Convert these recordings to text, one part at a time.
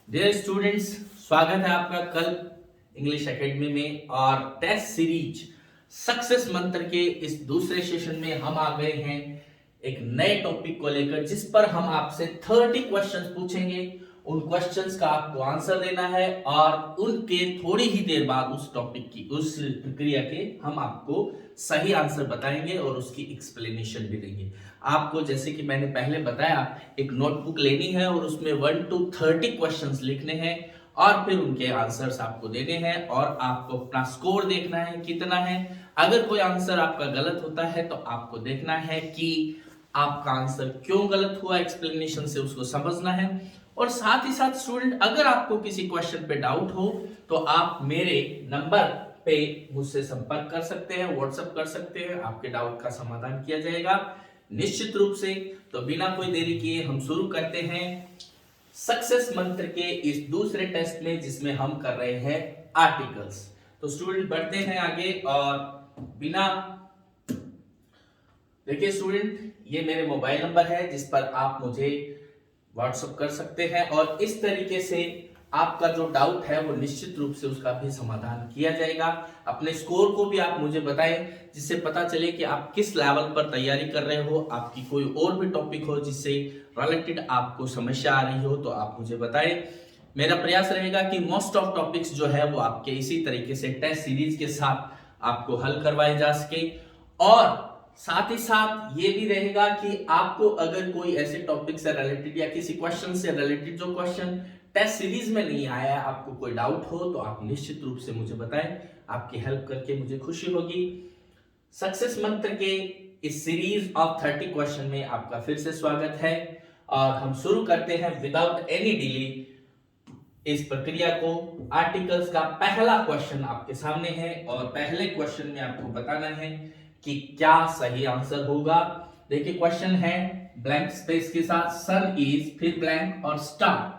Dear students, स्वागत है आपका कल इंग्लिश एकेडमी में। और टेस्ट सीरीज सक्सेस मंत्र के इस दूसरे सेशन में हम आ गए हैं एक नए टॉपिक को लेकर, जिस पर हम आपसे 30 क्वेश्चंस पूछेंगे। उन क्वेश्चंस का आपको आंसर देना है और उनके थोड़ी ही देर बाद उस टॉपिक की, उस प्रक्रिया के हम आपको सही आंसर बताएंगे और उसकी एक्सप्लेनेशन भी देंगे। आपको जैसे कि मैंने पहले बताया, एक नोटबुक लेनी है और उसमें 1 to 30 क्वेश्चंस लिखने हैं और फिर उनके आंसर्स आपको देने हैं और आपको अपना स्कोर देखना है कितना है। अगर कोई आंसर आपका गलत होता है तो आपको देखना है कि आपका आंसर क्यों गलत हुआ, एक्सप्लेनेशन से उसको समझना है। और साथ ही साथ स्टूडेंट, अगर आपको किसी क्वेश्चन पे डाउट हो तो आप मेरे नंबर पे मुझसे संपर्क कर सकते हैं, व्हाट्सएप कर सकते हैं, आपके डाउट का समाधान किया जाएगा निश्चित रूप से। तो बिना कोई देरी किए हम शुरू करते हैं सक्सेस मंत्र के इस दूसरे टेस्ट में, जिसमें हम कर रहे हैं आर्टिकल्स। तो स्टूडेंट बढ़ते हैं आगे और बिना देखिए स्टूडेंट, ये मेरे मोबाइल नंबर है जिस पर आप मुझे व्हाट्सएप कर सकते हैं और इस तरीके से आपका जो डाउट है वो निश्चित रूप से उसका भी समाधान किया जाएगा। अपने स्कोर को भी आप मुझे बताएं, जिससे पता चले कि आप किस लेवल पर तैयारी कर रहे हो। आपकी कोई और भी टॉपिक हो जिससे रिलेटेड आपको समस्या आ रही हो तो आप मुझे बताएं। मेरा प्रयास रहेगा कि मोस्ट ऑफ टॉपिक्स जो है वो आपके इसी तरीके से टेस्ट सीरीज के साथ आपको हल करवाए जा सके। और साथ ही साथ ये भी रहेगा कि आपको अगर कोई ऐसे टॉपिक से रिलेटेड या किसी क्वेश्चन से रिलेटेड जो क्वेश्चन टेस्ट सीरीज में नहीं आया है, आपको कोई डाउट हो तो आप निश्चित रूप से मुझे बताएं। आपकी हेल्प करके मुझे खुशी होगी। सक्सेस मंत्र के इस सीरीज ऑफ 30 क्वेश्चन में आपका फिर से स्वागत है और हम शुरू करते हैं विदाउट एनी डिले इस प्रक्रिया को। आर्टिकल्स का पहला क्वेश्चन आपके सामने है और पहले क्वेश्चन में आपको बताना है कि क्या सही आंसर होगा। देखिए क्वेश्चन है ब्लैंक स्पेस के साथ सन इज, फिर ब्लैंक और स्टार।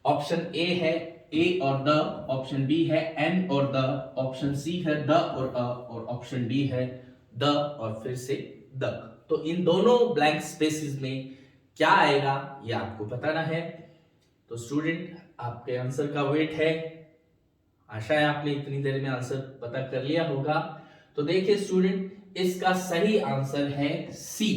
ऑप्शन ए है ए और द, ऑप्शन बी है एन और द, ऑप्शन सी है द और अ, और ऑप्शन डी है द और फिर से द। तो इन दोनों ब्लैंक स्पेसेस में क्या आएगा ये आपको बताना है। तो स्टूडेंट, आपके आंसर का वेट है। आशा है आपने इतनी देर में आंसर पता कर लिया होगा। तो देखिए स्टूडेंट, इसका सही आंसर है C,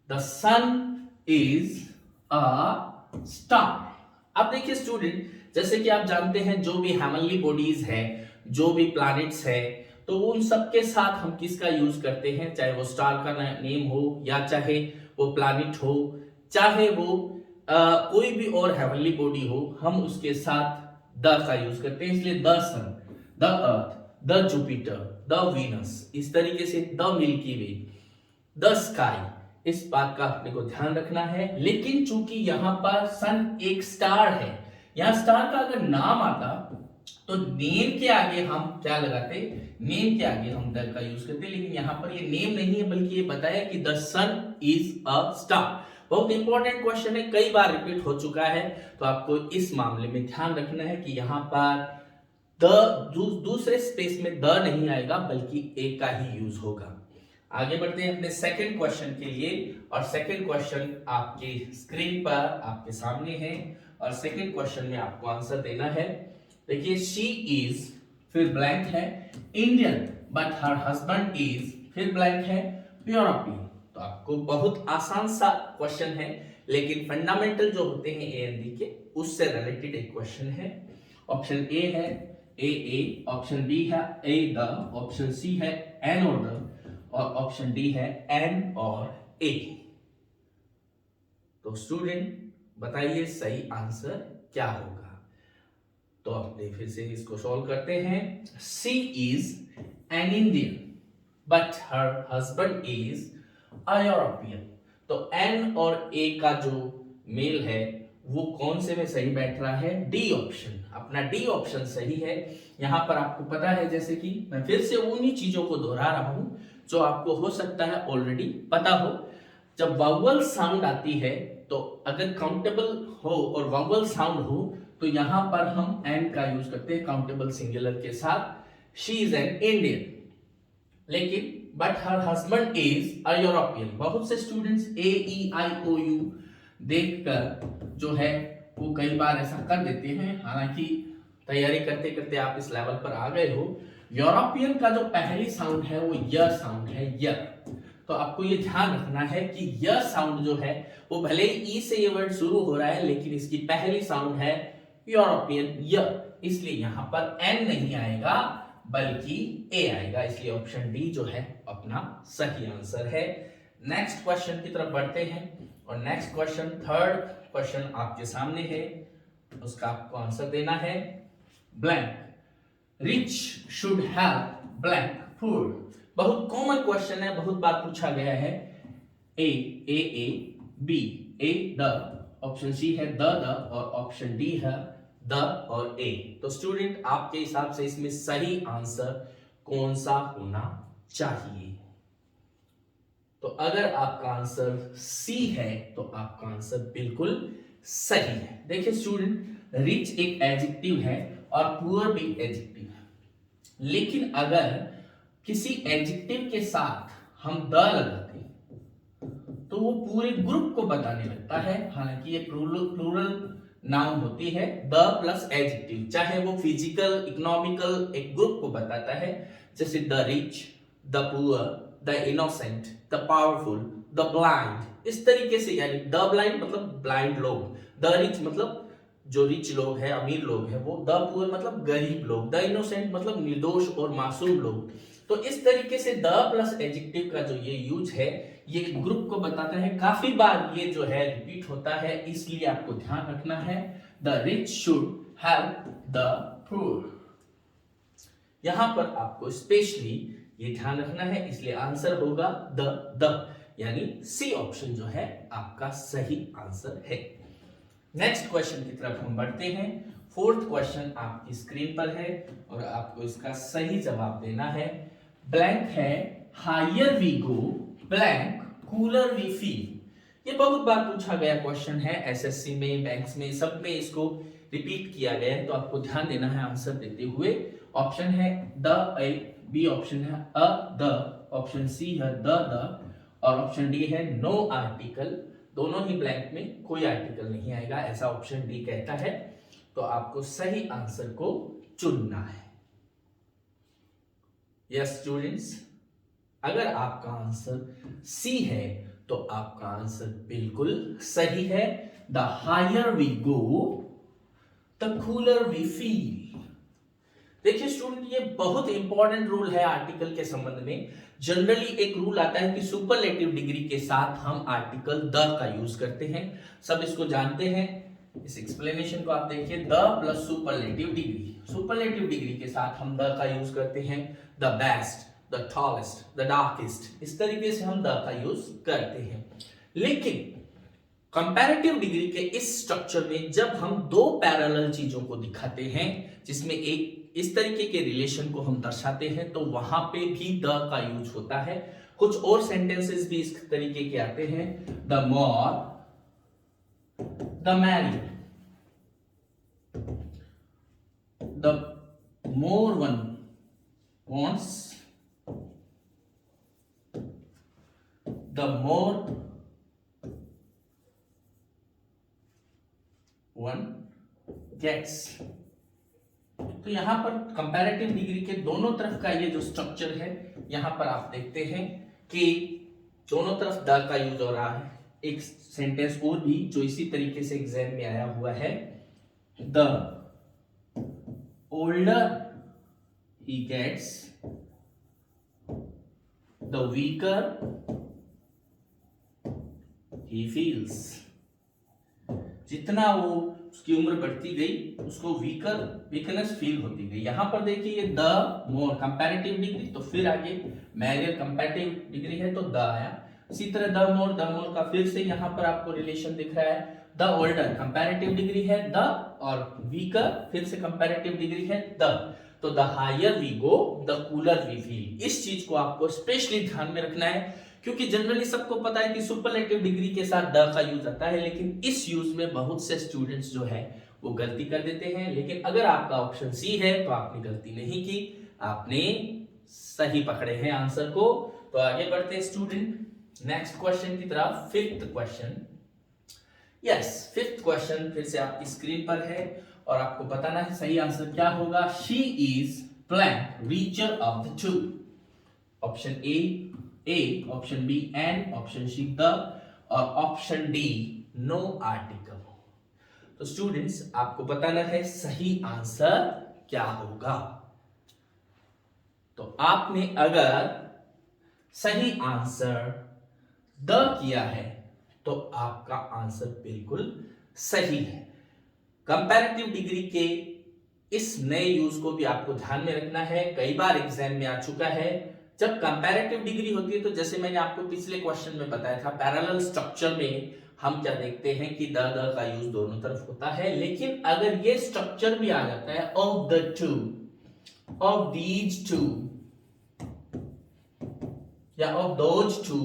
the sun is a star. अब देखिए स्टूडेंट, जैसे कि आप जानते हैं जो भी हेवनली बॉडीज है, जो भी प्लैनेट्स है, तो उन सब के साथ हम किसका यूज करते हैं, चाहे वो स्टार का नेम हो या चाहे वो प्लैनेट हो, चाहे वो कोई भी और हेवनली बॉडी हो, हम उसके साथ द का यूज करते हैं। इसलिए the sun, the earth, the Jupiter, the Venus, इस तरीके से the Milky Way, the sky, इस बात का अपने को ध्यान रखना है। लेकिन चूंकि यहां पर सन एक स्टार है, यहां स्टार का अगर नाम आता तो नेम के आगे हम क्या लगाते, नेम के आगे हम द का यूज करते। लेकिन यहां पर ये नेम नहीं है, बल्कि ये बताया कि the sun is a star. बहुत इंपॉर्टेंट क्वेश्चन है, कई बार रिपीट हो चुका है, तो आपको इस मामले में ध्यान रखना है कि यहां पर दूसरे स्पेस में द नहीं आएगा, बल्कि ए का ही यूज होगा। आगे बढ़ते हैं अपने सेकंड क्वेश्चन के लिए और सेकंड क्वेश्चन आपके स्क्रीन पर आपके सामने है और सेकंड क्वेश्चन में आपको आंसर देना है। देखिए शी इज, फिर ब्लैंक है, Indian but her husband is, फिर ब्लैंक है, यूरोपियन। तो आपको बहुत आसान सा क्वेश्चन है, लेकिन फंडामेंटल जो होते हैं ए एंड डी के, उससे रिलेटेड एक क्वेश्चन है। ऑप्शन ए है ए, ऑप्शन बी है ए द, ऑप्शन सी है एन और द, और ऑप्शन डी है एन और ए। तो स्टूडेंट बताइए सही आंसर क्या होगा। तो अपने फिर से इसको सॉल्व करते हैं। C is an Indian but her husband is a European. तो एन और ए का जो मेल है वो कौन से में सही बैठ रहा है, डी ऑप्शन। अपना डी ऑप्शन सही है। यहां पर आपको पता है, जैसे कि मैं फिर से उन्हीं चीजों को दोहरा रहा हूं जो आपको हो सकता है ऑलरेडी पता हो। जब वावल साउंड आती है, तो अगर काउंटेबल हो और वावल साउंड हो, तो यहां पर हम एन का यूज करते हैं काउंटेबल सिंगुलर के साथ। शी इज एन इंडियन, लेकिन but her husband is a European. बहुत से students A E I O you देखकर जो है वो कई बार ऐसा कर देते हैं, हालांकि तैयारी करते करते आप इस लेवल पर आ गए हो। यूरोपियन का जो पहली साउंड है वो य साउंड है, य। तो आपको ये ध्यान रखना है कि य साउंड जो है वो भले ही ई से ये वर्ड शुरू हो रहा है, लेकिन इसकी पहली साउंड है यूरोपियन य, इसलिए यहां पर एन नहीं आएगा बल्कि ए आएगा, इसलिए ऑप्शन डी जो है अपना सही आंसर है। नेक्स्ट क्वेश्चन की तरफ बढ़ते हैं और नेक्स्ट क्वेश्चन, थर्ड क्वेश्चन आपके सामने है, उसका आपको आंसर देना है blank. Rich should have blank food. बहुत कॉमन क्वेश्चन है, बहुत बार पूछा गया है। A B, A the, option C है द और ऑप्शन डी है द और ए। तो स्टूडेंट आपके हिसाब से इसमें सही आंसर कौन सा होना चाहिए? तो अगर आपका आंसर सी है तो आपका आंसर बिल्कुल सही है। देखिए स्टूडेंट, रिच एक एडजेक्टिव है और पुअर भी एडजेक्टिव है, लेकिन अगर किसी एडजेक्टिव के साथ हम द लगाते हैं तो वो पूरे ग्रुप को बताने लगता है। हालांकि ये प्लूरल नाउन होती है, द प्लस एडजेक्टिव, चाहे वो फिजिकल इकोनॉमिकल एक ग्रुप को बताता है, जैसे the rich, the poor, the innocent, the powerful, the blind, इस तरीके से। यानी द ब्लाइंड मतलब ब्लाइंड लोग, द रिच मतलब जो रिच लोग हैं, अमीर लोग हैं वो, द पुअर मतलब गरीब लोग, द इनोसेंट मतलब निर्दोष और मासूम लोग। तो इस तरीके से द प्लस एडजेक्टिव का जो ये यूज है ये ग्रुप को बताता है। काफी बार ये जो है रिपीट होता है, इसलिए आपको ध्यान रखना है the rich should have the poor. यहां पर आपको स्पेशली ये ध्यान रखना है, इसलिए आंसर होगा द, यानी सी ऑप्शन जो है आपका सही आंसर है। नेक्स्ट क्वेश्चन की तरफ हम बढ़ते हैं। फोर्थ क्वेश्चन आपकी स्क्रीन पर है और आपको इसका सही जवाब देना है। ब्लैंक है higher we go blank cooler we feel. ये बहुत बार पूछा गया क्वेश्चन है, एसएससी में, बैंक्स में, सब में इसको रिपीट किया गया है। तो आपको ध्यान देना है आंसर देते हुए। ऑप्शन है द, बी ऑप्शन है अ द, ऑप्शन सी है द और ऑप्शन डी है नो आर्टिकल। दोनों ही ब्लैंक में, कोई आर्टिकल नहीं आएगा, ऐसा ऑप्शन डी कहता है। तो आपको सही आंसर को चुनना है। यस स्टूडेंट्स, अगर आपका आंसर सी है तो आपका आंसर बिल्कुल सही है। The higher we go the cooler we feel. देखिए स्टूडेंट, ये बहुत इंपॉर्टेंट रूल है आर्टिकल के संबंध में। जनरली एक रूल आता है कि सुपरलेटिव डिग्री के साथ हम आर्टिकल द का यूज करते हैं, सब इसको जानते हैं। इस एक्सप्लेनेशन को आप देखिए, the plus superlative degree. Superlative degree के साथ हम द का यूज करते हैं, the best, the tallest, the darkest, इस तरीके से हम द का यूज करते हैं। लेकिन कंपैरेटिव डिग्री के इस स्ट्रक्चर में जब हम दो पैरेलल चीजों को दिखाते हैं, जिसमें एक इस तरीके के रिलेशन को हम दर्शाते हैं, तो वहां पे भी द का यूज होता है। कुछ और सेंटेंसेस भी इस तरीके के आते हैं, the more the married, the more one wants, the more one gets। तो यहां पर कंपैरेटिव डिग्री के दोनों तरफ का ये जो स्ट्रक्चर है, यहां पर आप देखते हैं कि दोनों तरफ द का यूज हो रहा है। एक सेंटेंस और भी जो इसी तरीके से एग्जाम में आया हुआ है, the older he gets the weaker he feels। जितना वो उसकी उम्र बढ़ती गई उसको वीकनेस फील होती गई। यहां पर देखिए ये द मोर कंपैरेटिव डिग्री, तो फिर आगे मैरियर कंपैरेटिव डिग्री है तो द आया। इसी तरह द मोर का फिर से यहां पर आपको रिलेशन दिख रहा है। द ओल्डर कंपैरेटिव डिग्री है द और वीकर फिर से कंपैरेटिव डिग्री है द। तो the higher we go the cooler we feel. इस चीज को आपको स्पेशली ध्यान में रखना है, क्योंकि जनरली सबको पता है कि सुपरलेटिव डिग्री के साथ द का यूज आता है, लेकिन इस यूज में बहुत से स्टूडेंट्स जो है वो गलती कर देते हैं। लेकिन अगर आपका ऑप्शन सी है तो आपने गलती नहीं की, आपने सही पकड़े हैं आंसर को। तो आगे बढ़ते हैं स्टूडेंट नेक्स्ट क्वेश्चन की तरफ। Fifth question, yes, fifth question फिर से आपकी स्क्रीन पर है और आपको बताना है सही आंसर क्या होगा। She is blank richer of the two. Option A, option B an, option C the, और ऑप्शन डी नो आर्टिकल। तो स्टूडेंट्स आपको बताना है सही आंसर क्या होगा। तो आपने अगर सही आंसर द किया है तो आपका आंसर बिल्कुल सही है। कंपैरेटिव डिग्री के इस नए यूज को भी आपको ध्यान में रखना है। कई बार एग्जाम में आ चुका है। जब कंपैरेटिव डिग्री होती है तो जैसे मैंने आपको पिछले क्वेश्चन में बताया था, पैरेलल स्ट्रक्चर में हम क्या देखते हैं कि द का यूज दोनों तरफ होता है। लेकिन अगर ये स्ट्रक्चर भी आ जाता है of the two, of these two, या of those two,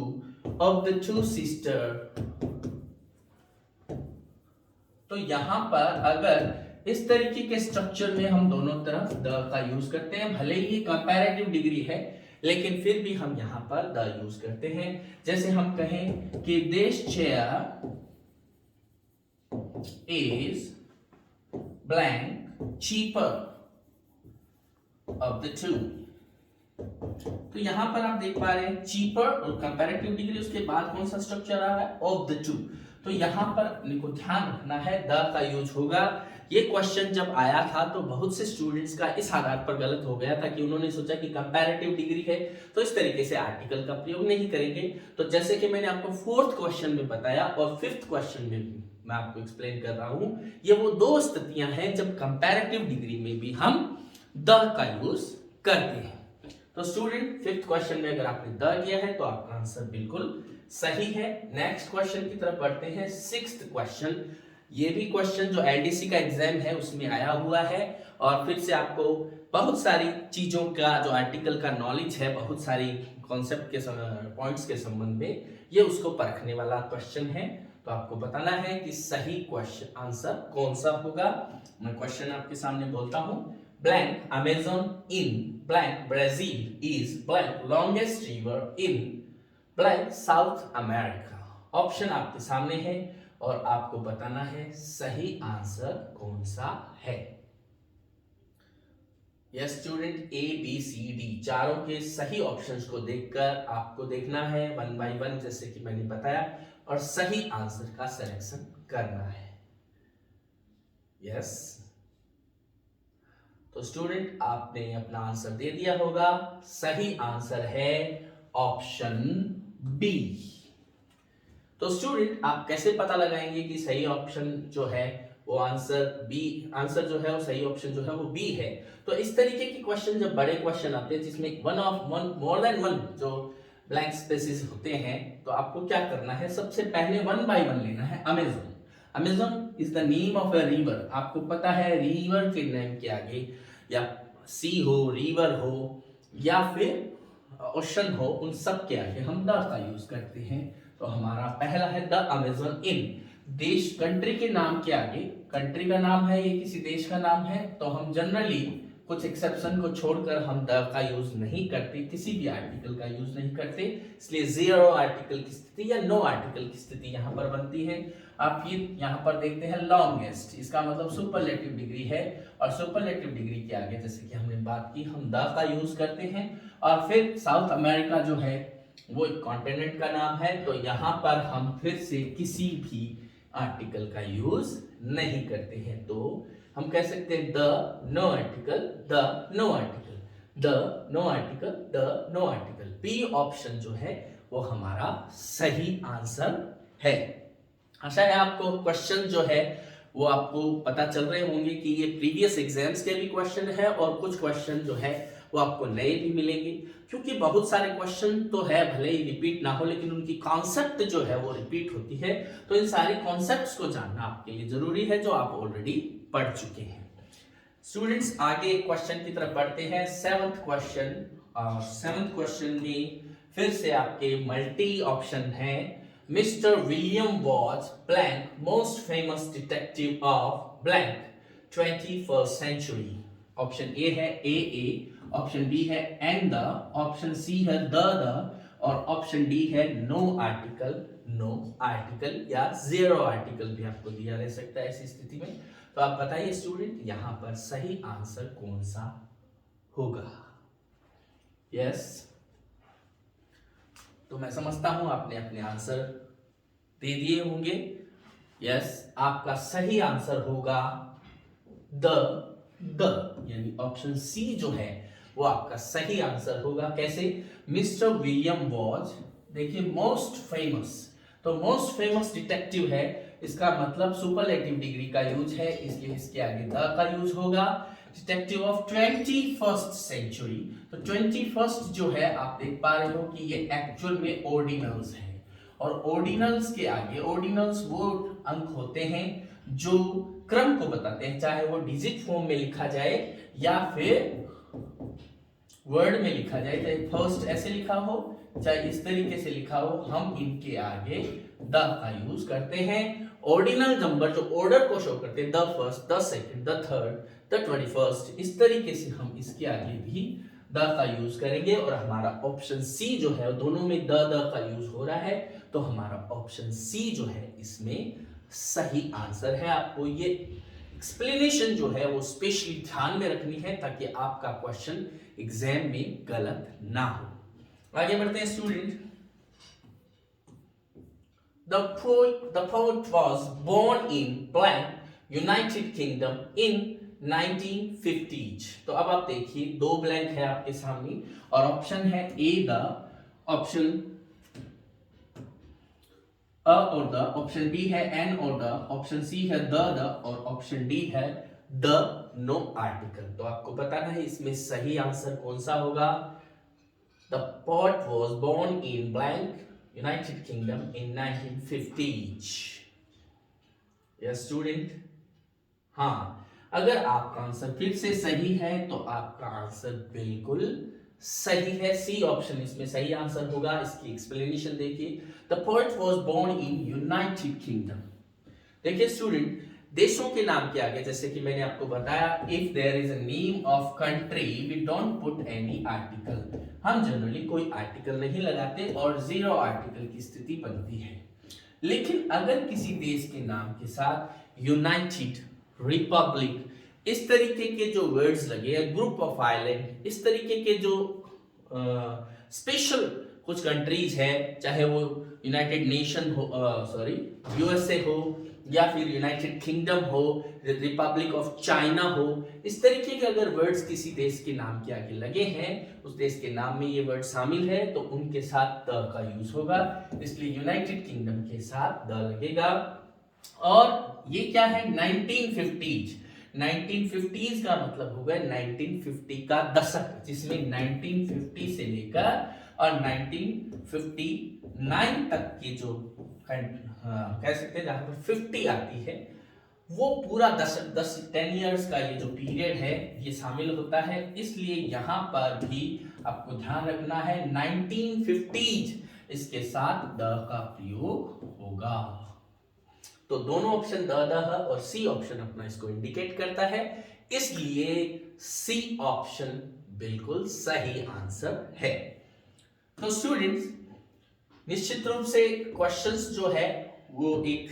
of the two sister, तो यहां पर अगर इस तरीके के स्ट्रक्चर में हम दोनों तरफ द का यूज करते हैं, भले ही कंपैरेटिव डिग्री है लेकिन फिर भी हम यहां पर द यूज करते हैं। जैसे हम कहें कि this chair is blank cheaper of the to. तो यहां पर आप देख पा रहे हैं चीपर और कंपैरेटिव डिग्री, उसके बाद कौन सा स्ट्रक्चर आ रहा है, ऑफ द टू। तो यहां पर अपने को ध्यान रखना है द का यूज होगा। ये क्वेश्चन जब आया था तो बहुत से स्टूडेंट्स का इस आधार पर गलत हो गया था कि उन्होंने सोचा कि कंपैरेटिव डिग्री है तो इस तरीके से आर्टिकल का प्रयोग नहीं करेंगे। तो जैसे कि मैंने आपको फोर्थ क्वेश्चन में बताया और फिफ्थ क्वेश्चन में भी मैं आपको एक्सप्लेन कर रहा हूं, ये वो दो स्थितियां हैं जब कंपैरेटिव डिग्री में भी हम द का यूज करते हैं। तो स्टूडेंट फिफ्थ क्वेश्चन में अगर आपने द किया है तो आपका आंसर बिल्कुल सही है। नेक्स्ट क्वेश्चन की तरफ बढ़ते हैं, सिक्स्थ क्वेश्चन। ये भी क्वेश्चन जो एलडीसी का एग्जाम है उसमें आया हुआ है और फिर से आपको बहुत सारी चीजों का जो आर्टिकल का नॉलेज है, बहुत सारी कॉन्सेप्ट के पॉइंट्स के संबंध में, ये उसको परखने वाला क्वेश्चन है। तो आपको बताना है कि सही क्वेश्चन आंसर कौन सा होगा। मैं क्वेश्चन आपके सामने बोलता हूं, blank Amazon in blank Brazil is blank longest river in blank south America. Option आपके सामने है और आपको बताना है सही आंसर कौन सा है। Yes student, A B C D चारों के सही ऑप्शंस को देखकर आपको देखना है वन बाय वन, जैसे कि मैंने बताया, और सही आंसर का सिलेक्शन करना है। यस तो स्टूडेंट आपने अपना आंसर दे दिया होगा। सही आंसर है ऑप्शन बी। तो स्टूडेंट आप कैसे पता लगाएंगे कि सही ऑप्शन जो है वो आंसर बी, आंसर जो है वो सही ऑप्शन जो है वो बी है। तो इस तरीके के क्वेश्चन जब बड़े क्वेश्चन आते हैं जिसमें मोर देन वन जो ब्लैंक स्पेसेस होते हैं, तो आपको क्या करना है, सबसे पहले वन बाय वन लेना है। Amazon, Amazon is the name of a river. आपको पता है रिवर के नेम के आगे या सी हो, रिवर हो या फिर ओशन हो, उन सब के आगे हम द का यूज करते हैं। तो हमारा पहला है द अमेज़न इन। देश कंट्री के नाम के आगे, कंट्री का नाम है ये किसी देश का नाम है, तो हम जनरली कुछ एक्सेप्शन को छोड़कर हम द का यूज नहीं करते, किसी भी आर्टिकल का यूज नहीं करते। इसलिए जीरो आर्टिकल की स्थिति या नो आर्टिकल की स्थिति यहाँ पर बनती है। आप फिर यहाँ पर देखते हैं लॉन्गेस्ट, इसका मतलब सुपरलेटिव डिग्री है और सुपरलेटिव डिग्री के आगे जैसे कि हमने बात की हम द का यूज करते हैं। और फिर साउथ अमेरिका जो है वो एक कॉन्टिनेंट का नाम है, तो यहाँ पर हम फिर से किसी भी आर्टिकल का यूज नहीं करते हैं। तो हम कह सकते हैं the no article, the no article, the no article, the no article. B option जो है वो हमारा सही आंसर है। आशा है आपको क्वेश्चन जो है वो आपको पता चल रहे होंगे कि ये प्रीवियस एग्जाम्स के भी क्वेश्चन है और कुछ क्वेश्चन जो है वो आपको नए भी मिलेंगे, क्योंकि बहुत सारे क्वेश्चन तो है भले ही रिपीट ना हो लेकिन उनकी कॉन्सेप्ट जो है वो रिपीट होती है। तो इन सारी कॉन्सेप्ट्स को जानना आपके लिए जरूरी है जो आप ऑलरेडी पढ़ चुके हैं। स्टूडेंट्स आगे क्वेश्चन की तरफ बढ़ते हैं, सेवंथ क्वेश्चन। सेवंथ क्वेश्चन में फिर से आपके मल्टी ऑप्शन है। Mister William was blank most famous detective of blank 21st century. Option A है ए, ऑप्शन बी है एंड द, ऑप्शन सी है द और ऑप्शन डी है नो आर्टिकल नो आर्टिकल या जीरो आर्टिकल भी आपको दिया रह सकता है ऐसी स्थिति में। तो आप बताइए स्टूडेंट यहां पर सही आंसर कौन सा होगा। यस तो मैं समझता हूं आपने अपने आंसर दे दिए होंगे। यस आपका सही आंसर होगा द यानी ऑप्शन सी जो है वो आपका सही आंसर होगा। कैसे? मिस्टर विलियम वॉज, देखिए मोस्ट फेमस, तो मोस्ट फेमस डिटेक्टिव है, इसका मतलब सुपरलेटिव डिग्री का यूज है, इसलिए इसके आगे द का यूज होगा। डिटेक्टिव ऑफ 21st सेंचुरी, तो 21st जो है आप देख पा रहे हो कि ये एक्चुअल में ऑर्डिनल्स है, और ऑर्डिनल्स के आगे, ऑर्डिनल्स वो अंक होते हैं जो क्रम को बताते हैं, चाहे वो डिजिट फॉर्म में लिखा जाए या फिर वर्ड में लिखा जाए, चाहे फर्स्ट ऐसे लिखा हो चाहे इस तरीके से लिखा हो, हम इनके आगे द का यूज करते हैं। ऑर्डिनल नंबर जो ऑर्डर को शो करते हैं, the first, the second, the third, the 21st, इस तरीके से हम इसके आगे भी द का यूज करेंगे। और हमारा ऑप्शन सी जो है, दोनों में द का यूज हो रहा है, तो हमारा ऑप्शन सी जो है इसमें सही आंसर है। आपको ये एक्सप्लेनेशन जो है वो स्पेशली ध्यान में रखनी है ताकि आपका क्वेश्चन एग्जाम में गलत ना हो। आगे बढ़ते हैं student. The poet was born in blank, United Kingdom in 1950s। तो अब आप देखिए दो ब्लैंक है आपके सामने और ऑप्शन है ए द, ऑप्शन अ और द, ऑप्शन बी है एन और द, ऑप्शन सी है द और ऑप्शन डी है द नो आर्टिकल। तो आपको बताना है इसमें सही आंसर कौन सा होगा। The poet was born in blank United Kingdom in 1950s। Yes student, हाँ अगर आपका आंसर फिर से सही है तो आपका आंसर बिल्कुल सही है, सी ऑप्शन इसमें सही आंसर होगा। इसकी एक्सप्लेनेशन देखिए, the poet was born in United Kingdom. देखिए स्टूडेंट, देशों के नाम के आगे जैसे कि मैंने आपको बताया, if there is a name of country we don't put any article, हम जनरली कोई आर्टिकल नहीं लगाते और जीरो आर्टिकल की स्थिति बनती है। लेकिन अगर किसी देश के नाम के साथ यूनाइटेड, रिपब्लिक, इस तरीके के जो वर्ड्स लगे, ग्रुप ऑफ आइलैंड, इस तरीके के जो स्पेशल कुछ कंट्रीज है, चाहे वो यूनाइटेड नेशन हो, सॉरी यूएसए हो, या फिर यूनाइटेड किंगडम हो, रिपब्लिक ऑफ चाइना हो, इस तरीके के अगर वर्ड्स किसी देश के नाम के आगे लगे हैं, उस देश के नाम में ये वर्ड शामिल है, तो उनके साथ द का यूज होगा। इसलिए यूनाइटेड किंगडम के साथ द लगेगा। और ये क्या है, 1950s, 1950s का मतलब होगा 1950 का दशक, जिसमें 1950 से लेकर और 1959 तक की जो कह सकते हैं जहां पर 50 आती है, वो पूरा 10 इयर्स का ये जो पीरियड है ये शामिल होता है। इसलिए यहां पर भी आपको ध्यान रखना है 1950s, इसके साथ द का प्रयोग होगा। तो दोनों ऑप्शन द और सी ऑप्शन अपना इसको इंडिकेट करता है, इसलिए सी ऑप्शन बिल्कुल सही आंसर है। तो स्टूडेंट्स, निश्चित रूप से क्वेश्चंस जो है वो एक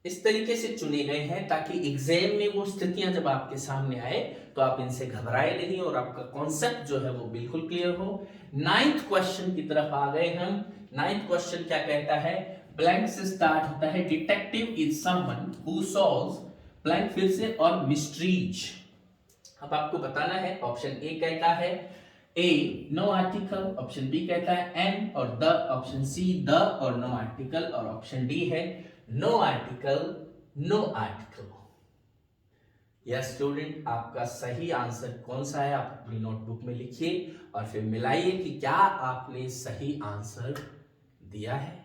इस तरीके से चुने गए हैं ताकि एग्जाम में वो स्थितियां जब आपके सामने आए तो आप इनसे घबराए नहीं और आपका कॉन्सेप्ट जो है वो बिल्कुल क्लियर हो। 9th क्वेश्चन की तरफ आ गए हम। 9th क्वेश्चन क्या कहता है, ब्लैंक से स्टार्ट होता है, detective is someone who solves blank, फिर से, और मिस्ट्रीज। अब आपको बताना है, ऑप्शन ए कहता है A no article, option B कहता है एन और द, ऑप्शन सी द और नो आर्टिकल, और ऑप्शन डी है no article no article. Yes student, आपका सही आंसर कौन सा है आप अपनी नोटबुक में लिखिए और फिर मिलाइए कि क्या आपने सही आंसर दिया है।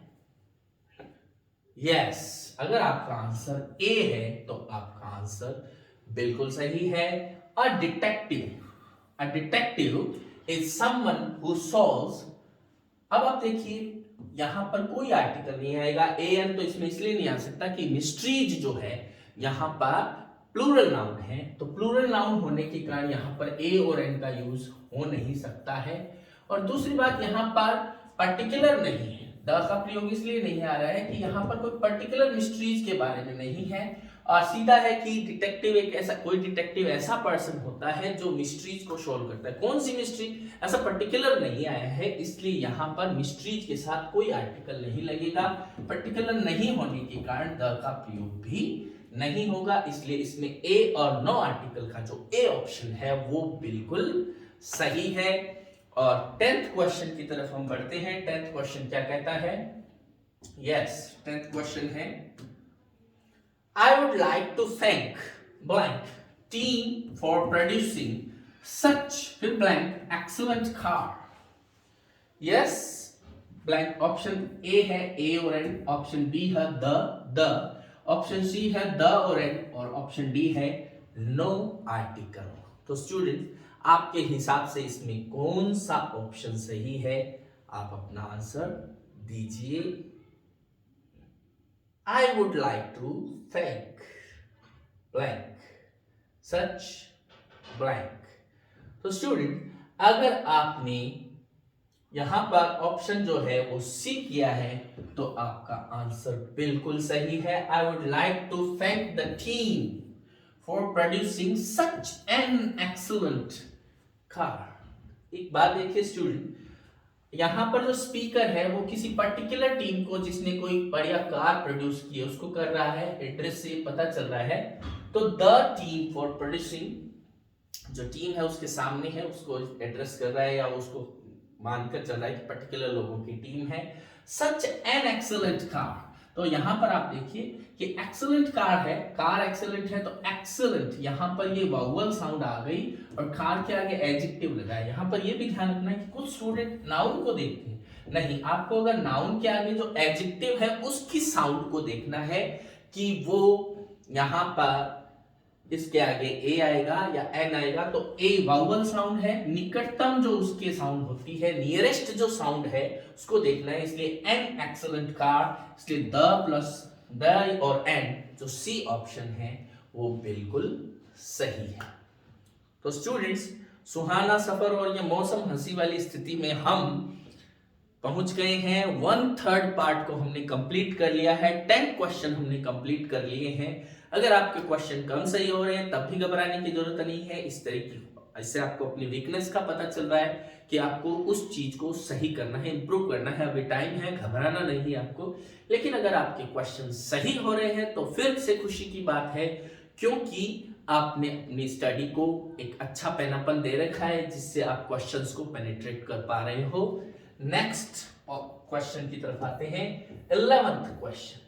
यस, अगर आपका आंसर ए है तो आपका आंसर बिल्कुल सही है। अ detective is someone who solves. अब आप देखिए यहां पर कोई आर्टिकल नहीं आएगा, ए एन तो इसमें इसलिए नहीं आ सकता कि मिस्ट्रीज जो है यहां पर प्लूरल नाउन है, तो प्लूरल नाउन होने के कारण यहां पर ए और एन का यूज हो नहीं सकता है। और दूसरी बात, यहां पर पर्टिकुलर नहीं है, द का प्रयोग इसलिए नहीं आ रहा है कि यहाँ पर कोई पर्टिकुलर मिस्ट्रीज के बारे में नहीं है, और सीधा है कि डिटेक्टिव एक ऐसा कोई डिटेक्टिव ऐसा पर्सन होता है जो मिस्ट्रीज को सॉल्व करता है। कौन सी मिस्ट्री, ऐसा पर्टिकुलर नहीं आया है, इसलिए यहाँ पर मिस्ट्रीज के साथ कोई आर्टिकल नहीं लगेगा। पर्टिकुलर नहीं होने के कारण द का प्रयोग भी नहीं होगा, इसलिए इसमें ए और नो आर्टिकल का जो ए ऑप्शन है वो बिल्कुल सही है। और 10th क्वेश्चन की तरफ हम बढ़ते हैं। 10th क्वेश्चन क्या कहता है? यस, 10th क्वेश्चन है I would like to thank blank team for producing such blank excellent car. Yes, blank option A है ए और एन, ऑप्शन बी है द, ऑप्शन सी है द और एन, और ऑप्शन डी है नो आर्टिकल। तो student आपके हिसाब से इसमें कौन सा ऑप्शन सही है? आप अपना आंसर दीजिए। I would like to thank blank such blank। तो स्टूडेंट अगर आपने यहां पर ऑप्शन जो है वो सी किया है तो आपका आंसर बिल्कुल सही है। I would like to thank the team for producing such an excellent car। एक बात देखिए स्टूडेंट, यहाँ पर जो स्पीकर है वो किसी पर्टिकुलर टीम को जिसने कोई बढ़िया कार प्रोड्यूस की है उसको कर रहा है, एड्रेस से पता चल रहा है। तो द टीम फॉर प्रोड्यूसिंग जो टीम है उसके सामने है, उसको एड्रेस कर रहा है या उसको मानकर चल रहा है कि पर्टिकुलर लोगों की टीम है। सच एन एक्सेलेंट कार, तो यहां पर आप देखिए कि एक्सेलेंट कार है, कार एक्सेलेंट है तो एक्सेलेंट यहां पर ये वावल साउंड आ गई और कार के आगे एडजेक्टिव लगा है। यहां पर ये भी ध्यान रखना है कि कुछ स्टूडेंट नाउन को देखते हैं, नहीं, आपको अगर नाउन के आगे जो एडजेक्टिव है उसकी साउंड को देखना है कि वो यहां पर इसके आगे ए आएगा या एन आएगा। तो ए वावल साउंड है, निकटतम जो उसके साउंड होती है, नियरेस्ट जो साउंड है उसको देखना है, इसलिए एन एक्सेलेंट कार, इसलिए द प्लस द और एन जो सी ऑप्शन है वो बिल्कुल सही है। तो स्टूडेंट्स सुहाना सफर और ये मौसम हंसी वाली स्थिति में हम पहुंच गए हैं। 1/3 पार्ट को हमने कंप्लीट कर लिया है, 10 क्वेश्चन हमने कंप्लीट कर लिए हैं। अगर आपके क्वेश्चन कम सही हो रहे हैं तब भी घबराने की जरूरत नहीं है। इस तरीके इससे आपको अपनी वीकनेस का पता चल रहा है कि आपको उस चीज को सही करना है, इंप्रूव करना है। अभी टाइम है, घबराना नहीं है आपको। लेकिन अगर आपके क्वेश्चन सही हो रहे हैं तो फिर से खुशी की बात है, क्योंकि आपने अपनी स्टडी को एक अच्छा पैनापन दे रखा है जिससे आप क्वेश्चंस को पेनिट्रेट कर पा रहे हो। नेक्स्ट क्वेश्चन की तरफ आते हैं। 11th question.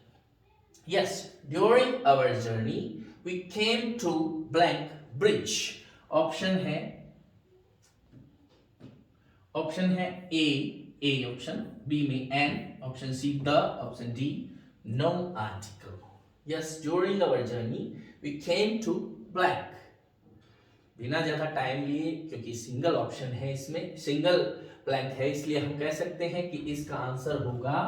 Yes, during our journey we came to blank bridge। Option है ए ऑप्शन, बी में an, option C the, option D no article. Yes, during our journey we came to blank. बिना ज्यादा time लिए, क्योंकि single option है इसमें, single blank है, इसलिए हम कह सकते हैं कि इसका आंसर होगा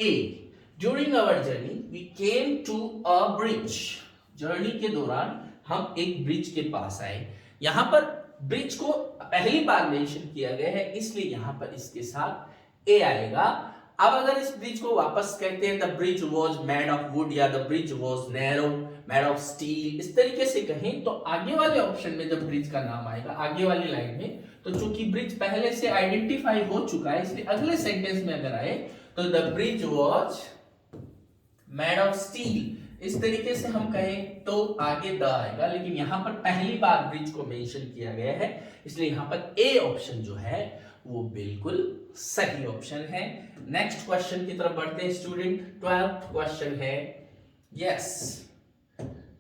a. During our journey we came to a bridge. Journey के दौरान हम एक ब्रिज के पास आए। यहां पर ब्रिज को पहली बार मेंशन किया गया है, इसलिए यहां पर इसके साथ ए आएगा। अब अगर इस ब्रिज को वापस कहते हैं the bridge was made of wood या the bridge was narrow made of steel, इस तरीके से कहें तो आगे वाले ऑप्शन में जब ब्रिज का नाम आएगा आगे वाली लाइन में, तो चूंकि ब्रिज पहले से आइडेंटिफाई हो चुका है, इसलिए अगले सेंटेंस में अगर आए तो the bridge was made of steel, इस तरीके से हम कहें तो आगे द आएगा। लेकिन यहां पर पहली बार ब्रिज को मेंशन किया गया है, इसलिए यहां पर ए ऑप्शन जो है वो बिल्कुल सही ऑप्शन है। नेक्स्ट क्वेश्चन की तरफ बढ़ते हैं स्टूडेंट। 12th क्वेश्चन है। यस,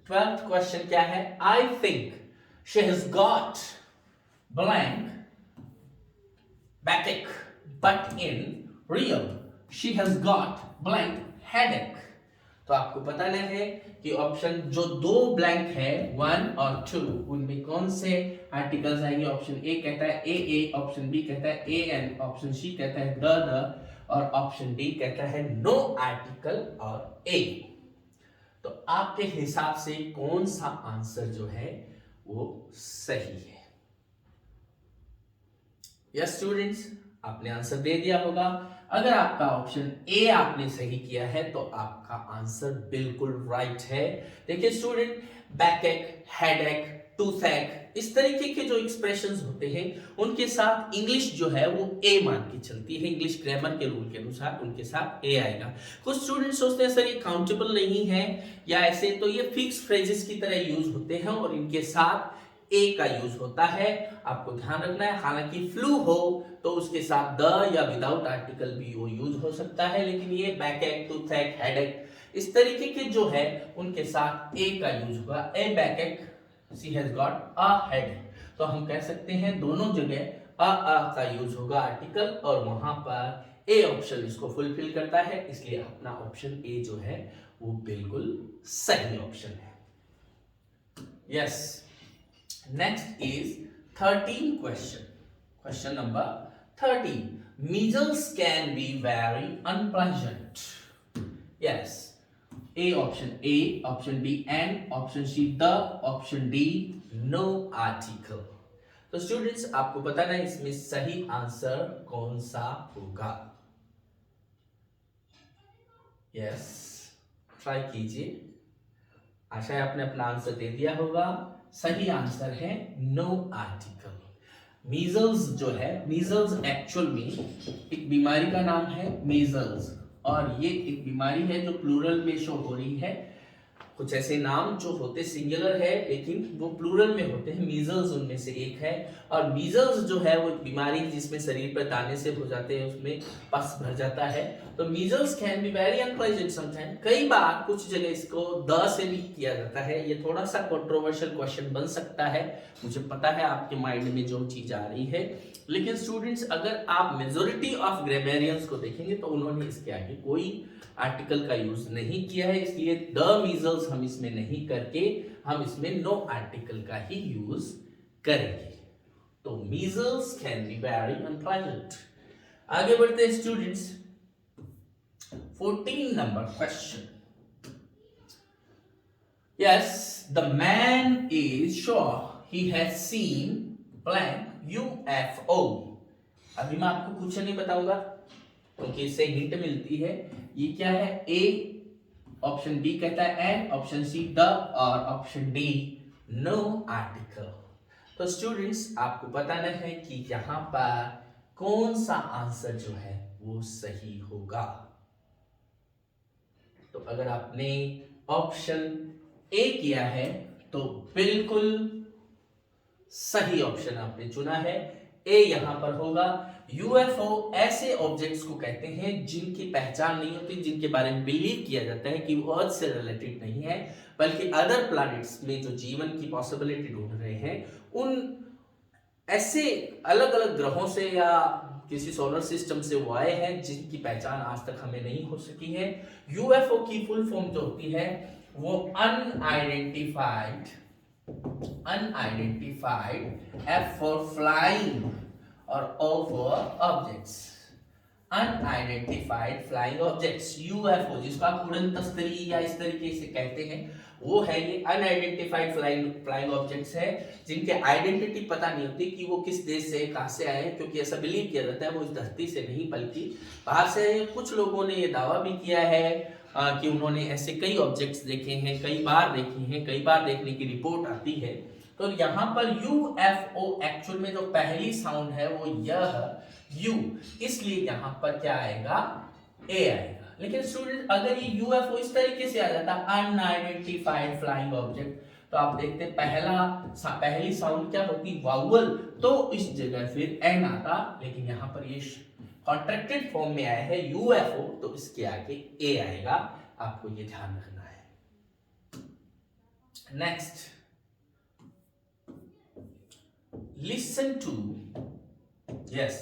12th क्वेश्चन क्या है? I think she has got blank बैटिक but in real she has got blank headache. तो आपको बताना है कि ऑप्शन जो दो ब्लैंक है 1 और 2 उनमें कौन से आर्टिकल्स आएंगे। ऑप्शन ए कहता है ए, ऑप्शन बी कहता है ए एन, ऑप्शन सी कहता है द और ऑप्शन डी कहता है नो आर्टिकल और ए। तो आपके हिसाब से कौन सा आंसर जो है वो सही है? यस स्टूडेंट्स, आपने आंसर दे दिया होगा। अगर आपका ऑप्शन ए आपने सही किया है तो आपका आंसर बिल्कुल राइट है। देखिए स्टूडेंट, बैकएक, हेडेक, टूथएक, इस तरीके के जो एक्सप्रेशंस होते हैं उनके साथ इंग्लिश जो है वो ए मान के चलती है। इंग्लिश ग्रामर के रूल के अनुसार उनके साथ ए आएगा। कुछ स्टूडेंट सोचते हैं सर ये काउंटेबल नहीं है या ऐसे, तो ये फिक्स फ्रेजेस की तरह यूज होते हैं और इनके साथ ए का यूज होता है। आपको ध्यान रखना है, हालांकि फ्लू हो तो उसके साथ द या विदाउट आर्टिकल भी वो यूज हो सकता है, लेकिन ये बैकएक, टूथएक, हेडेक इस तरीके के जो है उनके साथ ए का यूज होगा। A backache, she has got a head, तो हम कह सकते हैं दोनों जगह अ का यूज होगा आर्टिकल और वहां पर ए ऑप्शन इसको फुलफिल करता है, इसलिए अपना ऑप्शन ए जो है वो बिल्कुल सही ऑप्शन है। Yes, next is 13 question. Question number 13, measles can be very unpleasant. Yes, A option A, option B and option C the, option D no article. तो स्टूडेंट्स आपको बताना है इसमें सही आंसर कौन सा होगा। यस, ट्राई कीजिए। आशा है आपने अपना आंसर दे दिया होगा। सही आंसर है नो आर्टिकल। मीजल्स जो है, मीजल्स एक्चुअल में एक बीमारी का नाम है मीजल्स, और ये एक बीमारी है जो प्लूरल में शो हो रही है। कुछ ऐसे नाम जो होते सिंगुलर है लेकिन वो प्लूरल में होते हैं, मीजल्स उनमें से एक है। और मीजल्स जो है वो एक बीमारी जिसमें शरीर पर दाने से हो जाते हैं, उसमें पस भर जाता है। तो measles can be very unpleasant sometime. कई बार कुछ जगह इसको द से भी किया जाता है। ये थोड़ा सा कंट्रोवर्शियल क्वेश्चन बन सकता है, मुझे पता है आपके माइंड में जो चीज आ रही है, लेकिन स्टूडेंट्स अगर आप मेजोरिटी ऑफ ग्रामरियंस को देखेंगे तो उन्होंने इसके आगे कोई आर्टिकल का यूज नहीं किया है, इसलिए द मीजल्स हम इसमें नहीं करके हम इसमें नो आर्टिकल का ही यूज करेंगे। तो measles can be very unpleasant. आगे बढ़ते हैं students, 14 number question. Yes, the man is sure he has seen blank UFO. अभी मैं आपको कुछ नहीं बताऊंगा क्योंकि इससे हिंट मिलती है। ये क्या है? ए, ऑप्शन बी कहता है एंड, ऑप्शन सी द और ऑप्शन डी नो आर्टिकल। तो स्टूडेंट्स आपको बताना है कि यहां पर कौन सा आंसर जो है वो सही होगा। तो अगर आपने ऑप्शन ए किया है तो बिल्कुल सही ऑप्शन आपने चुना है, ए यहां पर होगा। यूएफओ ऐसे ऑब्जेक्ट्स को कहते हैं जिनकी पहचान नहीं होती, जिनके बारे में बिलीव किया जाता है कि वो अर्थ से रिलेटेड नहीं है बल्कि अदर प्लैनेट्स में जो जीवन की पॉसिबिलिटी ढूंढ रहे हैं, उन ऐसे अलग अलग ग्रहों से या किसी सोलर सिस्टम से वो आए हैं जिनकी पहचान आज तक हमें नहीं हो सकी है। यूएफओ की फुल फॉर्म जो होती है वो अनआइडेंटिफाइड, F for flying और O for objects, unidentified flying objects, UFO जिसको आप उड़न तस्तरी या इस तरीके से कहते हैं, वो है ये अनआइडेंटिफाइड फ्लाइंग ऑब्जेक्ट्स है जिनके आइडेंटिटी पता नहीं होती कि वो किस देश से कहां से आए हैं, क्योंकि ऐसा बिलीव किया जाता है वो इस धरती से नहीं बल्कि बाहर से। कुछ लोगों ने ये दावा भी किया है कि उन्होंने ऐसे कई ऑब्जेक्ट्स देखे हैं, कई बार देखे हैं, कई बार देखने की रिपोर्ट आती है। तो यहाँ पर यूएफओ एक्चुअल में जो पहली साउंड है वो यह यू, इसलिए यहाँ पर क्या आएगा? ए आएगा। लेकिन स्टूडेंट अगर ये यूएफओ इस तरीके से आ जाता अनआइडेंटिफाइड फ्लाइंग ऑब्जेक्ट, तो आप देखते पहली साउंड क्या होती? वाउअल, तो इस जगह फिर एन आता, लेकिन यहाँ पर ये कॉन्ट्रैक्टेड फॉर्म में आया है यूएफओ, तो इसके आगे ए आएगा। आपको ये ध्यान रखना है। Next, listen to, yes,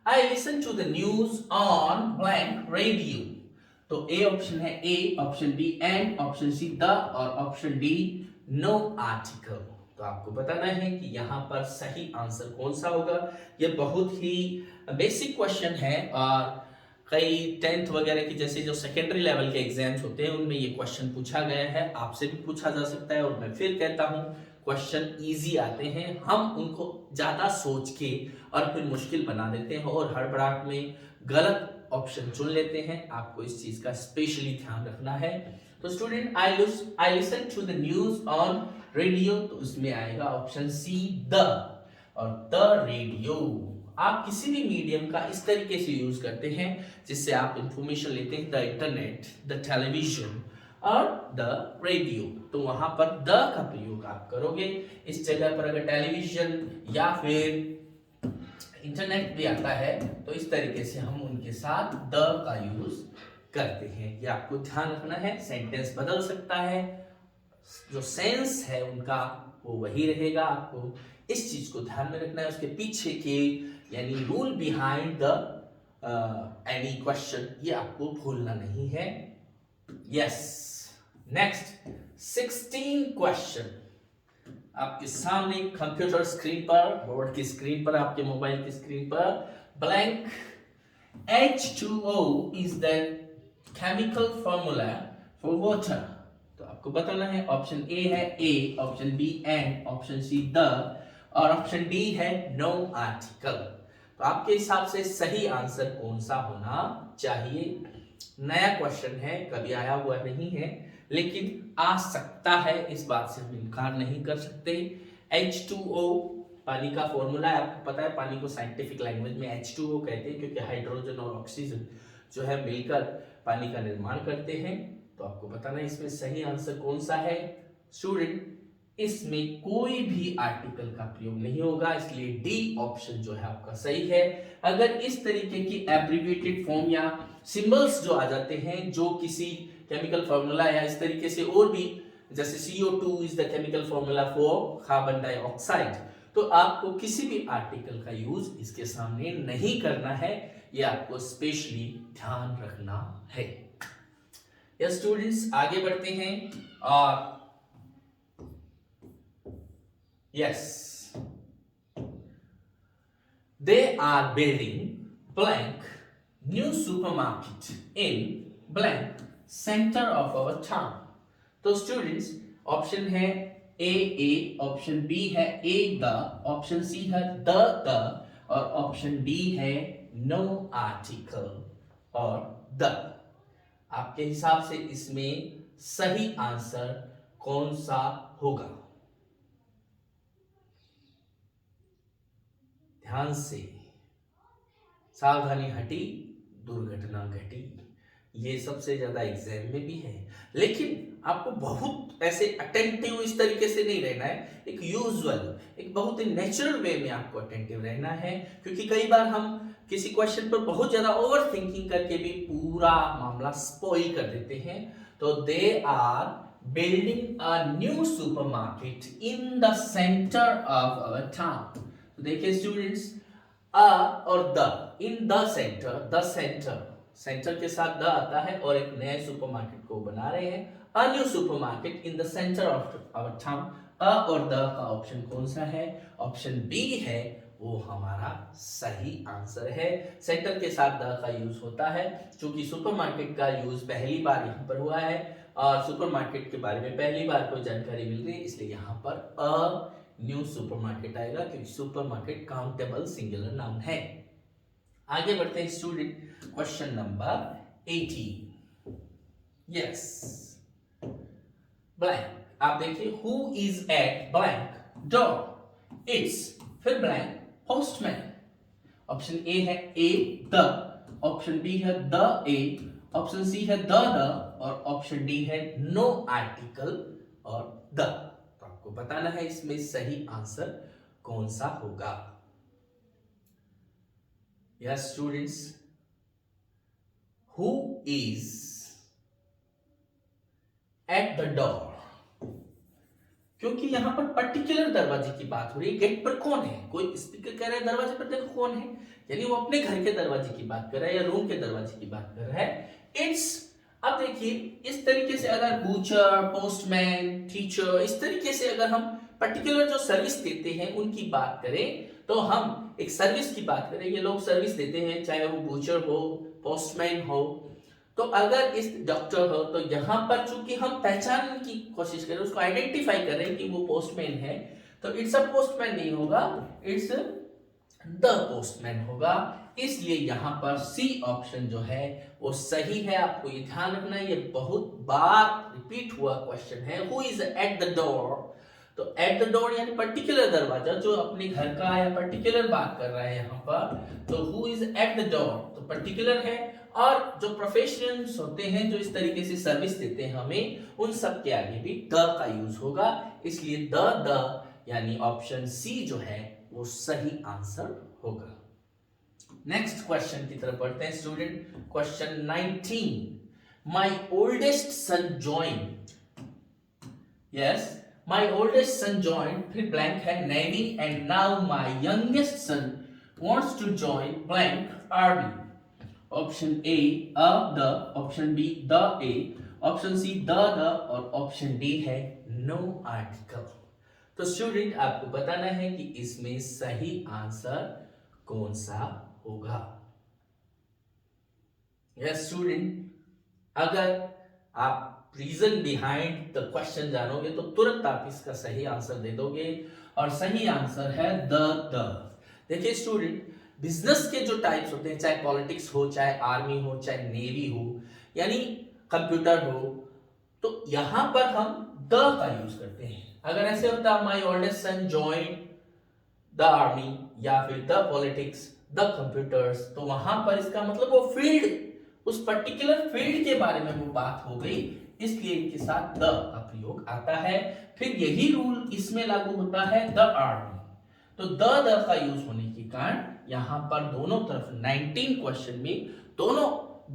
I listen to the news on blank radio। तो ए ऑप्शन है, ए, option B and, option C the और ऑप्शन डी नो आर्टिकल। तो आपको बताना है कि यहां पर सही आंसर कौन सा होगा। ये बहुत ही बेसिक क्वेश्चन है और कई 10th वगैरह की जैसे जो सेकेंडरी लेवल के एग्जाम्स होते हैं उनमें ये क्वेश्चन पूछा गया है, आपसे भी पूछा जा सकता है। और मैं फिर कहता हूं क्वेश्चन इजी आते हैं, हम उनको ज्यादा सोच के और फिर मुश्किल बना देते हैं और हड़बड़ाहट में गलत ऑप्शन चुन लेते हैं, आपको इस चीज का स्पेशली ध्यान रखना है। तो student, I listen to the news on radio, तो उसमें आएगा ऑप्शन सी द, और द रेडियो। आप किसी भी मीडियम का इस तरीके से यूज करते हैं जिससे आप इंफॉर्मेशन लेते हैं, द इंटरनेट, द टेलीविजन और द रेडियो, तो वहां पर द का प्रयोग आप करोगे। इस जगह पर अगर टेलीविजन या फिर इंटरनेट भी आता है तो इस तरीके से हम उनके साथ द का यूज करते हैं, ये आपको ध्यान रखना है। सेंटेंस बदल सकता है, जो सेंस है उनका वो वही रहेगा, आपको इस चीज को ध्यान में रखना है। उसके पीछे के यानी rule behind the any question, ये आपको भूलना नहीं है। यस, नेक्स्ट 16 क्वेश्चन आपके सामने कंप्यूटर स्क्रीन पर, बोर्ड की स्क्रीन पर, आपके मोबाइल की स्क्रीन पर blank. H2O is the chemical formula for water, तो आपको बताना है। ऑप्शन ए है ए, option B and, option C the, और ऑप्शन डी है नो आर्टिकल। तो आपके हिसाब से सही आंसर कौन सा होना चाहिए? नया क्वेश्चन है, कभी आया हुआ नहीं है, लेकिन आ सकता है, इस बात से हम इनकार नहीं कर सकते। H2O पानी का फॉर्मूला है, आपको पता है। पानी को साइंटिफिक लैंग्वेज में H2O कहते हैं, क्योंकि हाइड्रोजन और ऑक्सीजन जो है मिलकर पानी का निर्माण करते हैं। तो आपको बताना है इसमें सही आंसर कौन सा है। स्टूडेंट, इसमें कोई भी आर्टिकल का प्रयोग नहीं होगा, इसलिए डी ऑप्शन जो है आपका सही है। अगर इस तरीके की एब्रिविएटेड फॉर्म या सिंबल्स जो आ जाते हैं, जो किसी केमिकल फॉर्मूला या इस तरीके से और भी, जैसे CO2 is the chemical formula for carbon dioxide, तो आपको किसी भी आर्टिकल का यूज इसके सामने नहीं करना है, ये आपको स्पेशली ध्यान रखना है। यस स्टूडेंट्स, आगे बढ़ते हैं। और yes, they are building blank new supermarket in blank center of our town। तो स्टूडेंट्स, ऑप्शन है ए, ऑप्शन बी है ए द, ऑप्शन सी है द, और ऑप्शन डी है नो आर्टिकल और द। आपके हिसाब से इसमें सही आंसर कौन सा होगा? ध्यान से, सावधानी हटी दुर्घटना घटी, ये सबसे ज्यादा एग्जाम में भी है, लेकिन आपको बहुत ऐसे अटेंटिव इस तरीके से नहीं रहना है। एक यूजुअल, एक बहुत ही नेचुरल वे में आपको अटेंटिव रहना है, क्योंकि कई बार हम किसी क्वेश्चन पर बहुत ज्यादा ओवर थिंकिंग करके भी पूरा मामला स्पॉइल कर देते हैं। तो they are building a new supermarket in the centre of our town. देखिए स्टूडेंट्स, अ और the, in the centre, the centre, centre के साथ द आता है, और एक नए सुपरमार्केट को बना रहे हैं, a new supermarket in the centre of our town. A और द का ऑप्शन कौन सा है? ऑप्शन बी है, वो हमारा सही आंसर है। सेंटर के साथ द का यूज होता है, क्योंकि सुपरमार्केट का यूज पहली बार यहाँ पर हुआ है, और सुपरमार्केट के बारे में पहली बार कोई जानकारी मिल रही है, इसलिए यहाँ पर अ न्यू सुपरमार्केट आएगा, क्योंकि सुपरमार्केट काउंटेबल सिंगुलर नाउन है। आगे बढ़ते हैं student, question number 18। Yes, blank, आप देखिए, who is at blank door? It's, फिर ब्लैंक, पोस्टमैन। ऑप्शन ए है ए द, ऑप्शन बी है द ए, ऑप्शन सी है द, और ऑप्शन डी है नो आर्टिकल और द। आपको बताना है इसमें सही आंसर कौन सा होगा। Yes students, who is at the door? क्योंकि यहां पर पर्टिकुलर दरवाजे की बात हो रही है, गेट पर कौन है? कोई स्पीकर कह रहा है दरवाजे पर देखो कौन है, यानी वो अपने घर के दरवाजे की बात कर रहा है या रूम के दरवाजे की बात कर रहा है। इट्स, अब देखिए, इस तरीके से अगर बूचर, पोस्टमैन, टीचर, इस तरीके से अगर हम पर्टिकुलर जो सर्विस देते हैं उनकी बात करें, तो हम एक सर्विस की बात करें, ये लोग सर्विस देते हैं, चाहे वो बूचर हो, पोस्टमैन हो। तो अगर इस डॉक्टर हो, तो यहां पर चूंकि हम पहचानने की कोशिश कर रहे हैं, उसको आइडेंटिफाई कर रहे हैं कि वो पोस्टमैन है, तो इट्स अ पोस्टमैन नहीं होगा, इट्स द पोस्टमैन होगा, इसलिए यहां पर सी ऑप्शन जो है वो सही है। आपको ये ध्यान रखना है, ये बहुत बार रिपीट हुआ क्वेश्चन है। Who is at the door? तो एट द डोर यानी पर्टिकुलर दरवाजा, जो अपने घर का या पर्टिकुलर बात कर रहा है यहाँ पर। तो who is at the door तो पर्टिकुलर है, और जो प्रोफेशनल्स होते हैं जो इस तरीके से सर्विस देते हैं हमें, उन सब के आगे भी द का यूज होगा, इसलिए द यानी ऑप्शन सी जो है वो सही आंसर होगा। नेक्स्ट क्वेश्चन की तरफ बढ़ते हैं student. Question 19, my oldest son join, yes my oldest son join, फिर ब्लैंक है navy, and now my youngest son wants to join blank army. Option A the, option B the A, option C the और option D है no article. तो student आपको बताना है कि इसमें सही आंसर कौन सा होगा। यस स्टूडेंट, अगर आप रीजन बिहाइंड द क्वेश्चन जानोगे तो तुरंत आप इसका सही आंसर दे दोगे, और सही आंसर है द। देखिए स्टूडेंट, बिजनेस के जो टाइप्स होते हैं, चाहे पॉलिटिक्स हो, चाहे आर्मी हो, चाहे नेवी हो, यानी कंप्यूटर हो, तो यहां पर हम द का यूज करते हैं। अगर ऐसे होता my oldest son join the army या फिर द पॉलिटिक्स द कंप्यूटर्स, तो वहां पर इसका मतलब वो फील्ड, उस पर्टिकुलर फील्ड के बारे में वो बात हो गई, इसलिए इनके साथ द का प्रयोग आता है। फिर यही रूल इसमें लागू होता है द आर्मी, तो द का यूज होने के कारण यहां पर दोनों तरफ 19 क्वेश्चन में दोनों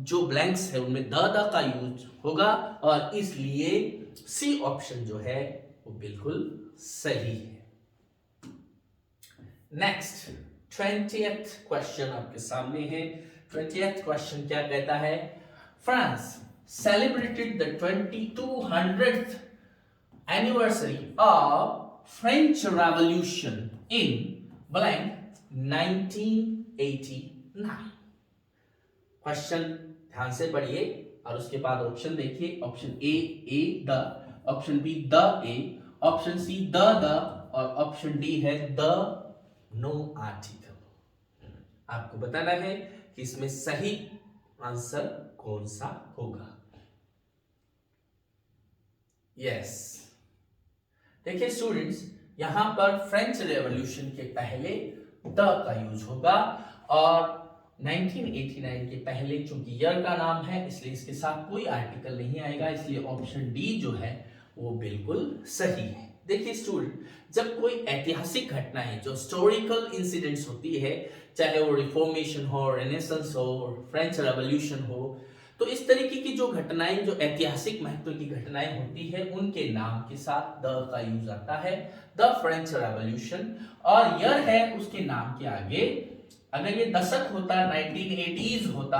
जो ब्लैंक्स है उनमें द का यूज होगा, और इसलिए सी ऑप्शन जो है वो बिल्कुल सही है। नेक्स्ट 20th क्वेश्चन आपके सामने है। 20th क्वेश्चन क्या कहता है? France celebrated the 2200th anniversary of French revolution in blank 1989। Question ध्यान से पढ़िए और उसके बाद ऑप्शन देखिए। Option A the, option B the A, option C the और ऑप्शन डी है द नो आर्टिकल। आपको बताना है कि इसमें सही आंसर कौन सा होगा। यस देखिए स्टूडेंट्स, यहां पर फ्रेंच रेवोल्यूशन के पहले द का यूज होगा, और 1989 के पहले चूंकि ईयर का नाम है इसलिए इसके साथ कोई आर्टिकल नहीं आएगा, इसलिए ऑप्शन डी जो है वो बिल्कुल सही है। देखिए स्टूडेंट, जब कोई ऐतिहासिक घटना है, जो हिस्टोरिकल इंसिडेंट्स होती है, चाहे वो रिफॉर्मेशन हो, रेनेसांस हो, फ्रेंच रेवोल्यूशन हो, तो इस तरीके की जो घटनाएं, जो ऐतिहासिक महत्व की घटनाएं होती है, उनके नाम के साथ द का यूज आता है, द फ्रेंच रेवोल्यूशन, और ईयर है उसके नाम के आगे। अगर ये दशक होता, 1980s होता,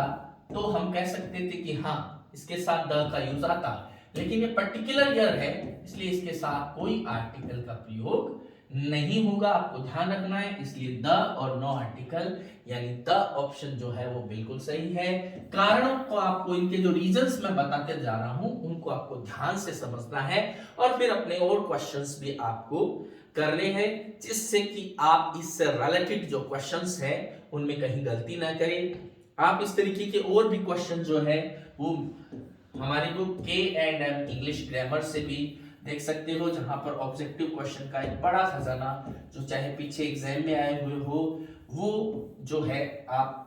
तो हम कह सकते थे कि हाँ इसके साथ द का यूज आता, लेकिन ये पर्टिकुलर ईयर है इसलिए इसके साथ कोई आर्टिकल का प्रयोग नहीं होगा। आपको ध्यान रखना है, इसलिए द और नो आर्टिकल यानी द ऑप्शन जो है वो बिल्कुल सही है। कारणों को आपको, इनके जो रीजंस मैं बताते जा रहा हूं उनको आपको ध्यान से समझना है, और फिर अपने और क्वेश्चंस भी आपको करने हैं, जिससे कि आप इससे रिलेटेड जो क्वेश्चंस हैं उनमें कहीं गलती ना करें। आप इस तरीके के और भी क्वेश्चन जो है वो हमारी बुक K&M इंग्लिश ग्रामर से भी देख सकते हो, जहां पर ऑब्जेक्टिव क्वेश्चन का एक बड़ा खजाना जो चाहे पीछे एग्जाम में आए हुए हो, वो जो है आप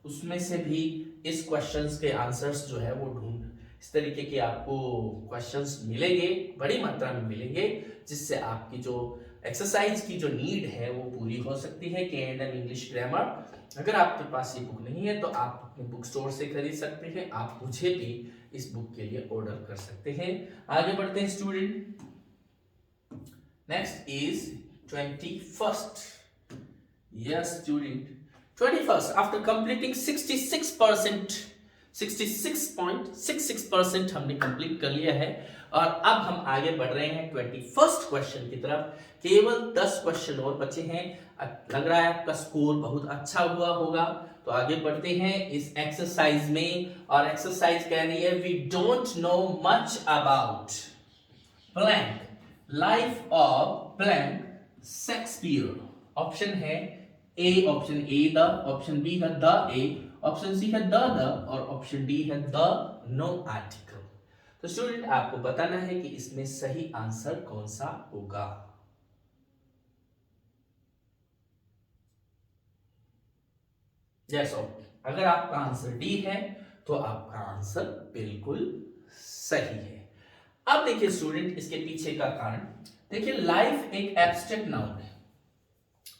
उसमें से भी इस क्वेश्चंस के आंसर्स जो है वो ढूंढ, इस तरीके के आपको क्वेश्चंस मिलेंगे, बड़ी मात्रा में मिलेंगे, जिससे आपकी जो एक्सरसाइज की जो नीड है वो पूरी हो सकती है। K&M इंग्लिश ग्रामर, अगर आपके पास ये बुक नहीं है तो आप अपने बुक स्टोर से खरीद सकते हैं, आप मुझे भी इस बुक के लिए ऑर्डर कर सकते हैं। आगे बढ़ते हैं student. Next is 21st। Yes student, 21st after completing 66.66% हमने कंप्लीट कर लिया है, और अब हम आगे बढ़ रहे हैं 21st क्वेश्चन की तरफ। केवल 10 क्वेश्चन और बचे हैं। लग रहा है आपका स्कोर बहुत अच्छा हुआ होगा, तो आगे बढ़ते हैं इस एक्सरसाइज में, और एक्सरसाइज कह रही है we don't know much about blank life of blank Shakespeare. Option है ए, option A the, option B है द ए, ऑप्शन सी है द और ऑप्शन डी है द नो आर्टिकल। तो स्टूडेंट आपको बताना है कि इसमें सही आंसर कौन सा होगा। जैसा अगर आपका आंसर डी है तो आपका आंसर बिल्कुल सही है। अब देखिए स्टूडेंट इसके पीछे का कारण देखिए, लाइफ एक एब्स्ट्रैक्ट नाउन है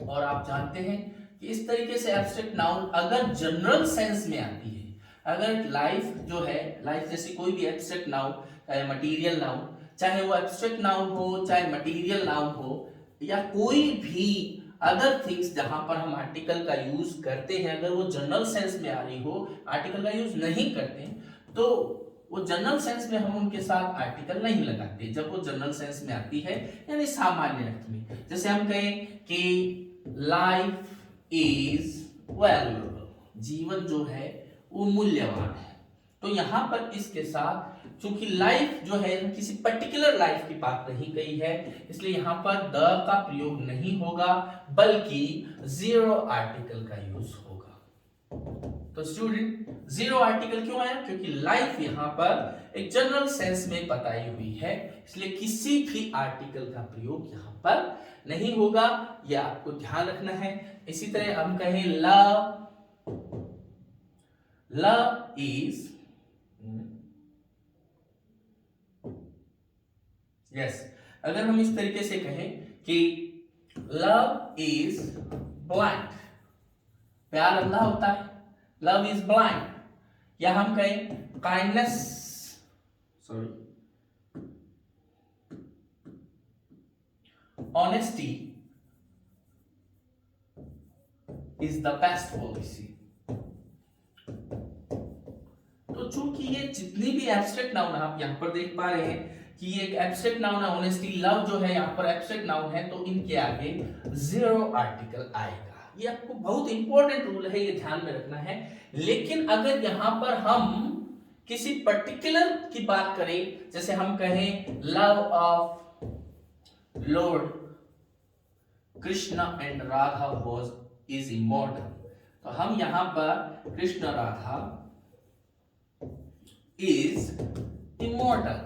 और आप जानते हैं कि इस तरीके से एब्स्ट्रैक्ट नाउन अगर जनरल सेंस में आती है, अगर लाइफ जो है, लाइफ जैसी कोई भी एब्स्ट्रैक्ट नाउन, चाहे मटेरियल नाउन, चाहे वो एब्स्ट्रैक्ट नाउन हो, चाहे मटेरियल नाउन हो, या कोई भी अदर थिंग्स जहां पर हम आर्टिकल का यूज करते हैं, अगर वो जनरल सेंस में आ रही हो, आर्टिकल का यूज नहीं करते, तो वो जनरल सेंस में हम उनके साथ आर्टिकल नहीं लगाते। जब वो जनरल सेंस में आती है यानी सामान्य अर्थ में, जैसे हम कहें कि लाइफ इज वैल्यूएबल, जीवन जो है वो मूल्यवान है, तो यहां पर इसके साथ चूंकि लाइफ जो है किसी पर्टिकुलर लाइफ की बात नहीं कही है, इसलिए यहां पर द का प्रयोग नहीं होगा बल्कि जीरो आर्टिकल का यूज होगा। तो स्टूडेंट जीरो आर्टिकल क्यों आया? क्योंकि लाइफ यहां पर एक जनरल सेंस में बताई हुई है, इसलिए किसी भी आर्टिकल का प्रयोग यहां पर नहीं होगा, यह आपको ध्यान रखना है। इसी तरह हम कहें लव इज यस, अगर हम इस तरीके से कहें कि लव इज ब्लाइंड, प्यार अंधा होता है, लव इज ब्लाइंड, या हम कहें kindness honesty is the best policy. तो चूंकि ये जितनी भी एब्स्ट्रैक्ट नाउन आप यहां पर देख पा रहे हैं कि ये एक एब्स्ट्रैक्ट नाउन है, ऑनेस्टी, लव जो है यहाँ पर एब्स्ट्रैक्ट नाउन है, तो इनके आगे जीरो आर्टिकल आएगा। ये आपको बहुत इंपॉर्टेंट रूल है, ये ध्यान में रखना है। लेकिन अगर यहाँ पर हम किसी पर्टिकुलर की बात करें, जैसे हम कहें love of Lord Krishna and Radha was is immortal, तो हम यहां पर कृष्ण राधा इज इमॉर्टल,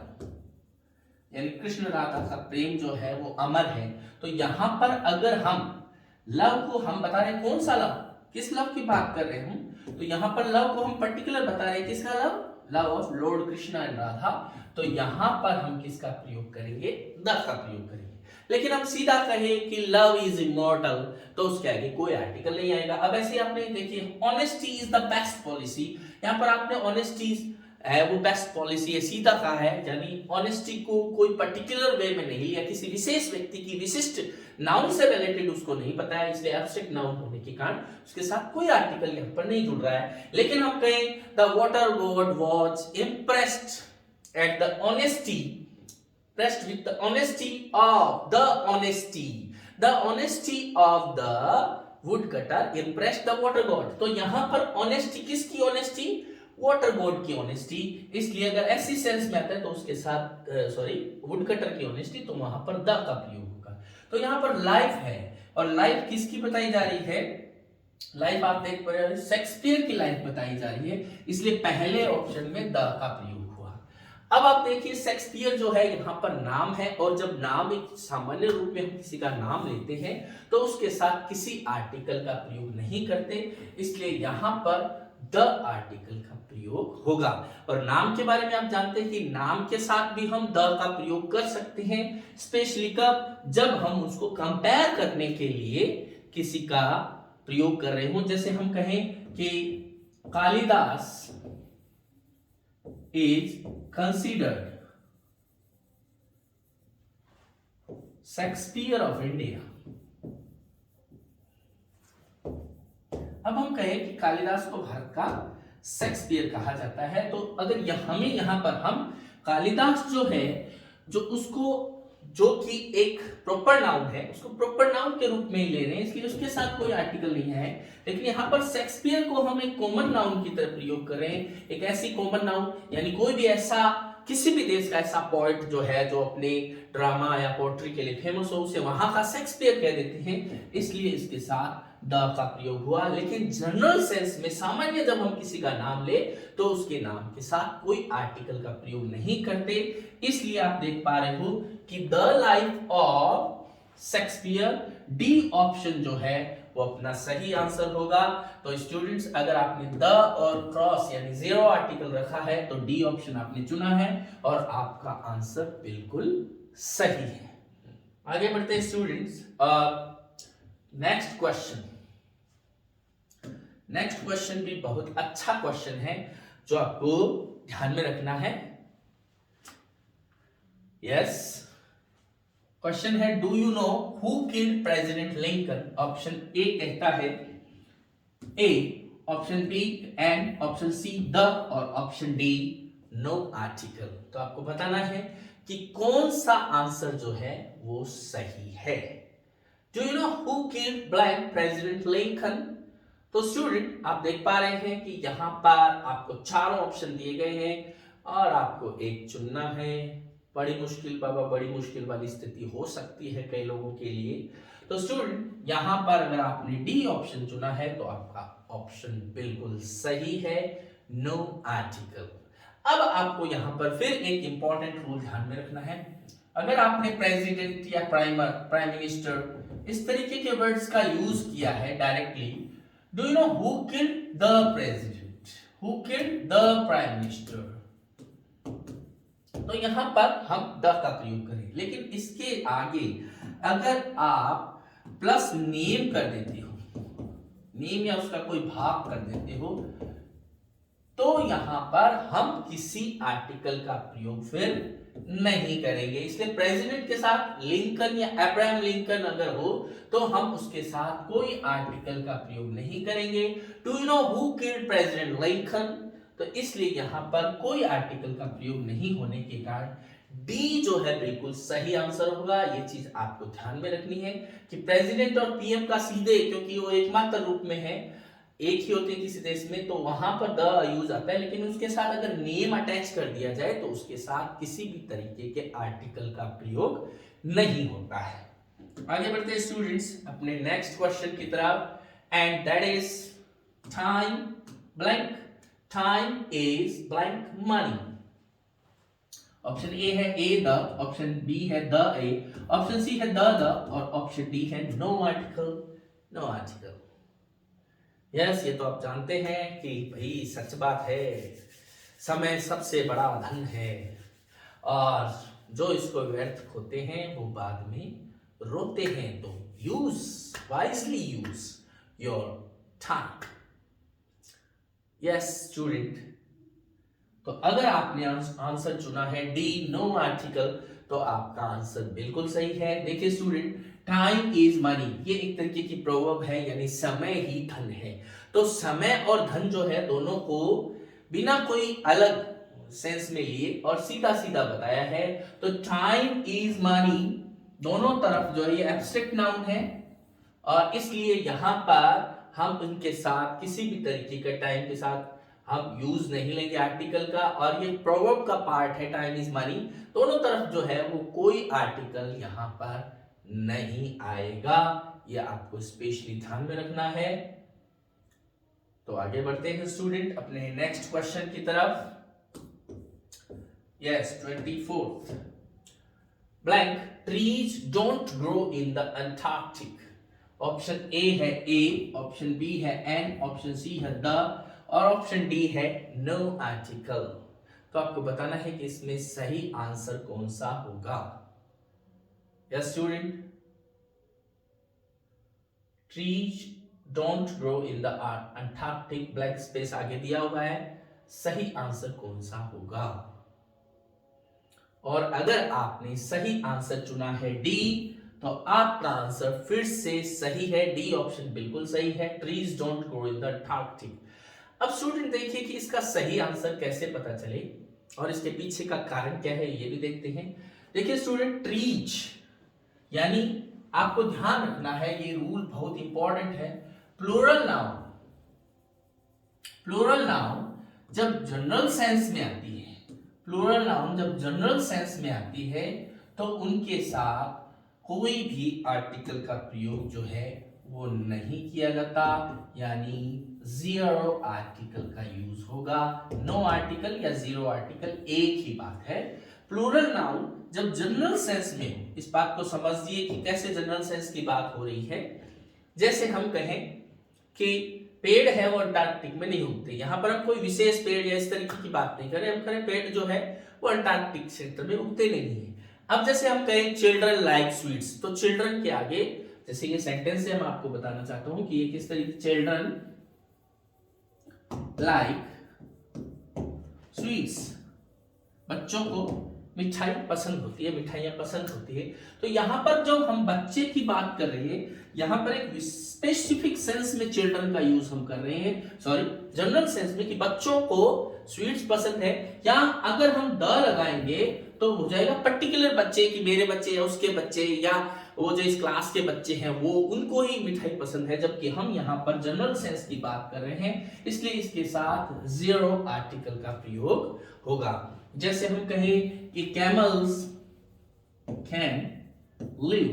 यानी कृष्ण राधा का प्रेम जो है वो अमर है। तो यहां पर अगर हम लव को हम बता रहे हैं, कौन सा लव, किस लव की बात कर रहे हैं हम, तो यहां पर लव को हम पर्टिकुलर बता रहे हैं, किसका love, love of Lord Krishna and Radha, तो यहां पर हम किसका प्रयोग करेंगे, द का प्रयोग करेंगे। लेकिन हम सीधा कहें कि लव इज इमॉर्टल, तो उसके आगे कोई आर्टिकल नहीं आएगा। अब ऐसे आपने देखिए honesty is the best policy, यहां पर आपने ऑनेस्टी है वो बेस्ट पॉलिसी है सीधा कहा है, यानी ऑनेस्टी को कोई पर्टिकुलर वे में नहीं लिया, किसी विशेष व्यक्ति की विशिष्ट नाउन से रिलेटेड उसको नहीं पता है, इसलिए एब्स्ट्रैक्ट नाउन होने के कारण उसके साथ कोई आर्टिकल यहां पर नहीं जुड़ रहा है। लेकिन हम कहें the water God was impressed at the honesty, impressed with the honesty of the honesty of the woodcutter impressed the water god। तो यहां पर ऑनेस्टी किसकी ऑनेस्टी, वाटर गॉड की ऑनेस्टी, इसलिए अगर ऐसी सेंस में आता है तो उसके साथ वुडकटर की ऑनेस्टी, तो वहां पर द का प्रयोग होगा। तो यहां पर लाइफ है, और लाइफ किसकी बताई जा रही है, लाइफ आप देख पा रहे हैं शेक्सपियर की लाइफ बताई जा रही है, इसलिए पहले ऑप्शन में द का प्रयोग। अब आप देखिए शेक्सपियर जो है यहाँ पर नाम है, और जब नाम एक सामान्य रूप में हम किसी का नाम लेते हैं तो उसके साथ किसी आर्टिकल का प्रयोग नहीं करते, इसलिए यहाँ पर द आर्टिकल का प्रयोग होगा। और नाम के बारे में आप जानते हैं कि नाम के साथ भी हम द का प्रयोग कर सकते हैं, स्पेशली कब, जब हम उसको कंपेयर करने के लिए किसी का प्रयोग कर रहे हो। जैसे हम कहें कि Kalidas is considered Shakespeare of India. अब हम कहें कि कालिदास को भारत का शेक्सपियर कहा जाता है, तो अगर हमें यहां पर हम कालिदास जो है, जो उसको जो कि एक प्रॉपर नाउन है, उसको प्रॉपर नाउन के रूप में ले रहे हैं, इसलिए उसके साथ कोई आर्टिकल नहीं है। लेकिन यहाँ पर शेक्सपियर को हम एक कॉमन नाउन की तरह प्रयोग कर रहे हैं, एक ऐसी कॉमन नाउन, यानी कोई भी ऐसा किसी भी देश का ऐसा पोएट जो है जो अपने ड्रामा या पोएट्री के लिए फेमस हो उसे वहां का शेक्सपियर कह देते हैं, इसलिए इसके साथ द का प्रयोग हुआ। लेकिन जनरल सेंस में सामान्य जब हम किसी का नाम ले तो उसके नाम के साथ कोई आर्टिकल का प्रयोग नहीं करते। इसलिए आप देख पा रहे हो कि the life of Shakespeare, D option जो है वो अपना सही आंसर होगा। तो स्टूडेंट्स, अगर आपने द और क्रॉस यानी जीरो आर्टिकल रखा है तो डी ऑप्शन आपने चुना है और आपका आंसर बिल्कुल सही है। आगे बढ़ते हैं स्टूडेंट्स। नेक्स्ट क्वेश्चन भी बहुत अच्छा क्वेश्चन है जो आपको ध्यान में रखना है। यस, क्वेश्चन है, do you know who killed President Lincoln? Option A कहता है ए, option B and, option C the और ऑप्शन डी नो आर्टिकल। तो आपको बताना है कि कौन सा आंसर जो है वो सही है। Do you know who killed blank president Lincoln? तो स्टूडेंट, आप देख पा रहे हैं कि यहां पर आपको चारों ऑप्शन दिए गए हैं और आपको एक चुनना है। बड़ी मुश्किल बाबा, बड़ी मुश्किल वाली स्थिति हो सकती है कई लोगों के लिए। तो स्टूडेंट, यहां पर अगर आपने डी ऑप्शन चुना है तो आपका ऑप्शन बिल्कुल सही है, नो आर्टिकल। अब आपको यहां पर फिर एक इंपॉर्टेंट रूल ध्यान में रखना है। अगर आपने प्रेसिडेंट या प्राइम मिनिस्टर इस तरीके के वर्ड्स का यूज किया है directly, do you know who killed the president, who killed the prime minister, तो यहां पर हम द का प्रयोग करें। लेकिन इसके आगे अगर आप प्लस नेम कर देते हो, नेम या उसका कोई भाग कर देते हो, तो यहां पर हम किसी आर्टिकल का प्रयोग फिर नहीं करेंगे। इसलिए प्रेसिडेंट के साथ लिंकन या अब्राहम लिंकन अगर हो तो हम उसके साथ कोई आर्टिकल का प्रयोग नहीं करेंगे। Do you know who killed President Lincoln? तो इसलिए यहां पर कोई आर्टिकल का प्रयोग नहीं होने के कारण डी जो है बिल्कुल सही आंसर होगा। ये चीज आपको ध्यान में रखनी है कि प्रेसिडेंट और पीएम का सीधे, क्योंकि वो एकमात्र रूप में है, एक ही होते हैं किसी देश में, तो वहां पर द यूज आता है। लेकिन उसके साथ अगर नेम अटैच कर दिया जाए तो उसके साथ किसी भी तरीके के आर्टिकल का प्रयोग नहीं होता है। आगे बढ़ते हैं स्टूडेंट्स अपने नेक्स्ट क्वेश्चन की तरफ, and that is time blank, time is blank money. Option A है ए द, ऑप्शन बी है द ए, ऑप्शन सी है द और ऑप्शन डी है no article, no article. Yes, ये तो आप जानते हैं कि भाई सच बात है, समय सबसे बड़ा धन है और जो इसको व्यर्थ होते हैं वो बाद में रोते हैं। तो use wisely, use your time. Yes student, तो अगर आपने आंसर चुना है डी नो आर्टिकल तो आपका आंसर बिल्कुल सही है। देखिए स्टूडेंट, टाइम इज मनी, ये एक तरीके की प्रोवर्ब है, यानी समय ही धन है। तो समय और धन जो है दोनों को बिना कोई अलग सेंस में लिए और सीधा सीधा बताया है। तो टाइम इज मनी दोनों तरफ जो है ये एब्स्ट्रैक्ट नाउन है और इसलिए यहां पर हम इनके साथ किसी भी तरीके के टाइम के साथ हम यूज नहीं लेंगे आर्टिकल का। और ये प्रोवर्ब का पार्ट है, टाइम इज मनी, दोनों तरफ जो है वो कोई आर्टिकल यहां पर नहीं आएगा। ये आपको स्पेशली ध्यान में रखना है। तो आगे बढ़ते हैं स्टूडेंट अपने नेक्स्ट क्वेश्चन की तरफ। Yes, 24th blank, trees don't grow in the Antarctic. Option A है ए, ऑप्शन बी है एन, ऑप्शन सी है द और ऑप्शन डी है नो आर्टिकल। तो आपको बताना है कि इसमें सही आंसर कौन सा होगा। Yes student, trees don't grow in the Antarctic, black space आगे दिया हुआ है, सही आंसर कौन सा होगा। और अगर आपने सही आंसर चुना है डी तो आपका आंसर फिर से सही है, डी ऑप्शन बिल्कुल सही है, trees don't grow in the Antarctic. अब स्टूडेंट देखिए कि इसका सही आंसर कैसे पता चले और इसके पीछे का कारण क्या है ये भी देखते हैं। देखिए स्टूडेंट, ट्रीज यानी आपको ध्यान रखना है, ये रूल बहुत इंपॉर्टेंट है, प्लूरल नाउन, प्लूरल नाउन जब जनरल सेंस में आती है, प्लूरल नाउन जब जनरल सेंस में आती है तो उनके साथ कोई भी आर्टिकल का प्रयोग जो है वो नहीं किया जाता, यानी जीरो आर्टिकल का यूज होगा। नो आर्टिकल या जीरो आर्टिकल एक ही बात है। प्लूरल नाउन जब जनरल सेंस में हो, इस बात को समझिए कि कैसे जनरल सेंस की बात हो रही है। जैसे हम कहें कि पेड़ है वो अंटार्कटिक में नहीं उगते, यहां पर हम कोई विशेष पेड़ या इस तरीके की बात नहीं कर रहे, हम करें पेड़ जो है वो अंटार्कटिक क्षेत्र में उगते नहीं है। अब जैसे हम कहें चिल्ड्रन लाइक स्वीट्स, तो चिल्ड्रन के आगे जैसे ये सेंटेंस है, मैं आपको बताना चाहता हूं कि ये किस तरीके, चिल्ड्रन लाइक स्वीट्स, बच्चों को मिठाई पसंद होती है, मिठाइयां पसंद होती है। तो यहां पर जो हम बच्चे की बात कर रहे हैं, यहां पर एक स्पेसिफिक सेंस में चिल्ड्रन का यूज हम कर रहे हैं, सॉरी जनरल सेंस में, कि बच्चों को स्वीट्स पसंद है। या अगर हम द लगाएंगे तो हो जाएगा पर्टिकुलर बच्चे, कि मेरे बच्चे या उसके बच्चे या वो जो इस क्लास के बच्चे हैं वो उनको ही मिठाई पसंद है, जबकि हम यहाँ पर जनरल सेंस की बात कर रहे हैं, इसलिए इसके साथ जीरो आर्टिकल का प्रयोग होगा। जैसे हम कहें कि camels can live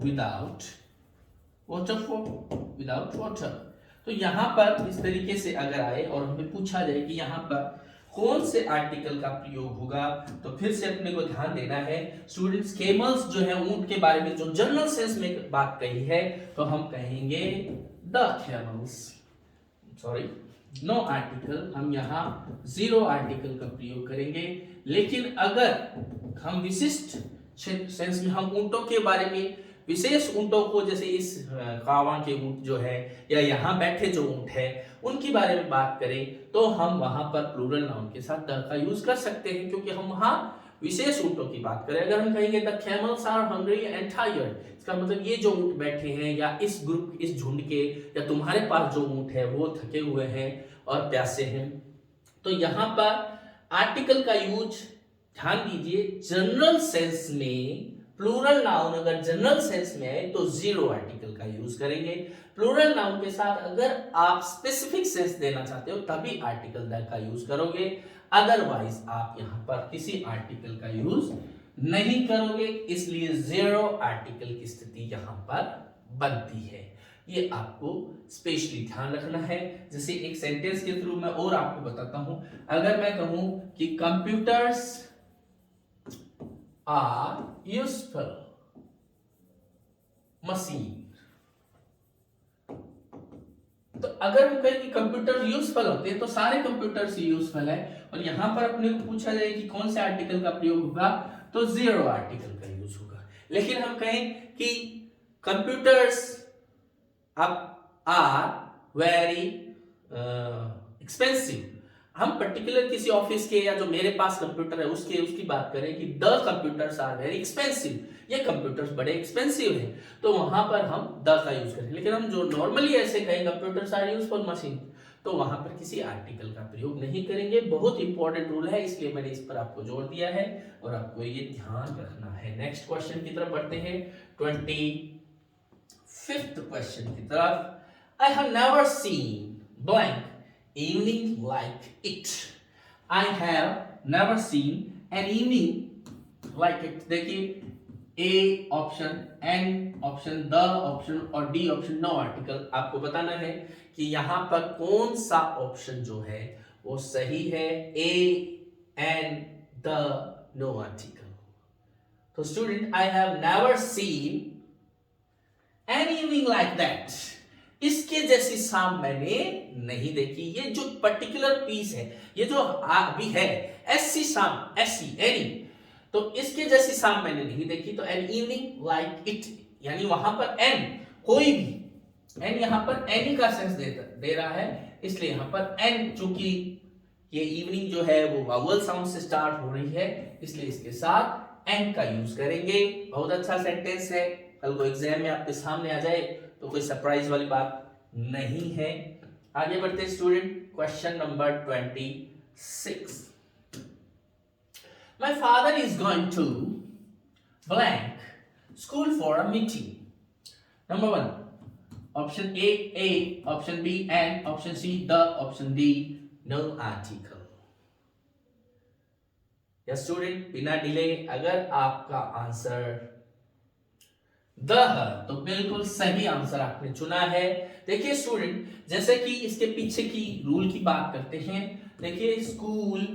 without water, तो यहां पर इस तरीके से अगर आए और हमें पूछा जाए कि यहां पर कौन से आर्टिकल का प्रयोग होगा, तो फिर से अपने को ध्यान देना है स्टूडेंट्स। कैमल्स जो है ऊंट के बारे में जो जनरल सेंस में बात कही है, तो हम कहेंगे the camels, sorry no article, हम यहाँ जीरो आर्टिकल का प्रयोग करेंगे। लेकिन अगर हम विशिष्ट सेंस में, हम ऊंटों के बारे में, विशेष ऊंटों को, जैसे इस कावा के ऊंट जो है या यहाँ बैठे जो ऊंट है उनके बारे में बात करें, तो हम वहां पर प्लूरल नाउन के साथ द का यूज कर सकते हैं, क्योंकि हम वहां विशेष ऊंटों की बात करें। अगर हम कहेंगे the camels are hungry and tired, इसका मतलब ये जो ऊंट बैठे हैं या इस ग्रुप, इस झुंड के, या तुम्हारे पास जो ऊंट है वो थके हुए हैं और प्यासे हैं। तो यहां पर आर्टिकल का यूज ध्यान दीजिए, जनरल सेंस में प्लूरल नाउन अगर जनरल सेंस में है तो जीरो आर्टिकल का यूज करेंगे। प्लूरल नाउन के साथ अगर आप स्पेसिफिक सेंस देना चाहते हो तभी आर्टिकल दैट का यूज करोगे, अदरवाइज आप यहां पर किसी आर्टिकल का यूज नहीं करोगे, इसलिए जीरो आर्टिकल की स्थिति यहां पर बनती है। ये आपको स्पेशली ध्यान रखना है। जैसे एक सेंटेंस के थ्रू मैं और आपको बताता हूं, अगर मैं कहूं कि कंप्यूटर्स आर यूजफुल मशीन, तो अगर हम कहें कि कंप्यूटर यूजफुल होते हैं तो सारे कंप्यूटर्स यूजफुल है, और यहां पर अपने को पूछा जाए कि कौन से आर्टिकल का प्रयोग होगा, तो जीरो आर्टिकल का यूज होगा। लेकिन हम कहें कि कंप्यूटर्स अब आर वेरी एक्सपेंसिव, हम पर्टिकुलर किसी ऑफिस के या जो मेरे पास कंप्यूटर है उसकी बात करें कि the computers are very expensive, ये कंप्यूटर्स बड़े एक्सपेंसिव हैं, तो वहां पर हम द का यूज करें। लेकिन हम जो नॉर्मली ऐसे कहें कंप्यूटर्स आर यूजफुल मशीन, तो वहां पर किसी आर्टिकल का प्रयोग नहीं करेंगे। बहुत इंपॉर्टेंट रूल है, इसलिए मैंने इस पर आपको जोर दिया है और आपको ये ध्यान रखना है। नेक्स्ट क्वेश्चन की तरफ बढ़ते हैं, 25th क्वेश्चन की तरफ। आई have never scene blank evening like it. I have never seen an evening like it. देखिए A option, N option, the option और डी ऑप्शन, नो आर्टिकल। आपको बताना है कि यहां पर कौन सा ऑप्शन जो है वो सही है, A, N, the, no article. तो student, I have never seen an evening like that, इसके जैसी शाम मैंने नहीं देखी। ये जो पर्टिकुलर पीस है, ये जो अभी है ऐसी शाम, ऐसी एनी, तो इसके जैसी शाम मैंने नहीं देखी। तो एन इवनिंग लाइक इट, यानी वहां पर एन, कोई भी एन, यहां पर एनी का सेंस दे रहा है, इसलिए यहां पर एन, चूंकि ये इवनिंग जो है वो वावल साउंड से स्टार्ट हो रही है, इसलिए इसके साथ एन का यूज करेंगे। बहुत अच्छा सेंटेंस है, कल को एग्जाम में आपके सामने आ जाए तो कोई सरप्राइज वाली बात नहीं है। आगे बढ़ते student, question number 26। My father is going to blank school for a meeting. Number 1 option A, option B an, option C the, option D no article. या स्टूडेंट, बिना डिले अगर आपका आंसर द है तो बिल्कुल सही आंसर आपने चुना है। देखिए स्टूडेंट, जैसे कि इसके पीछे की रूल की बात करते हैं। देखिए school,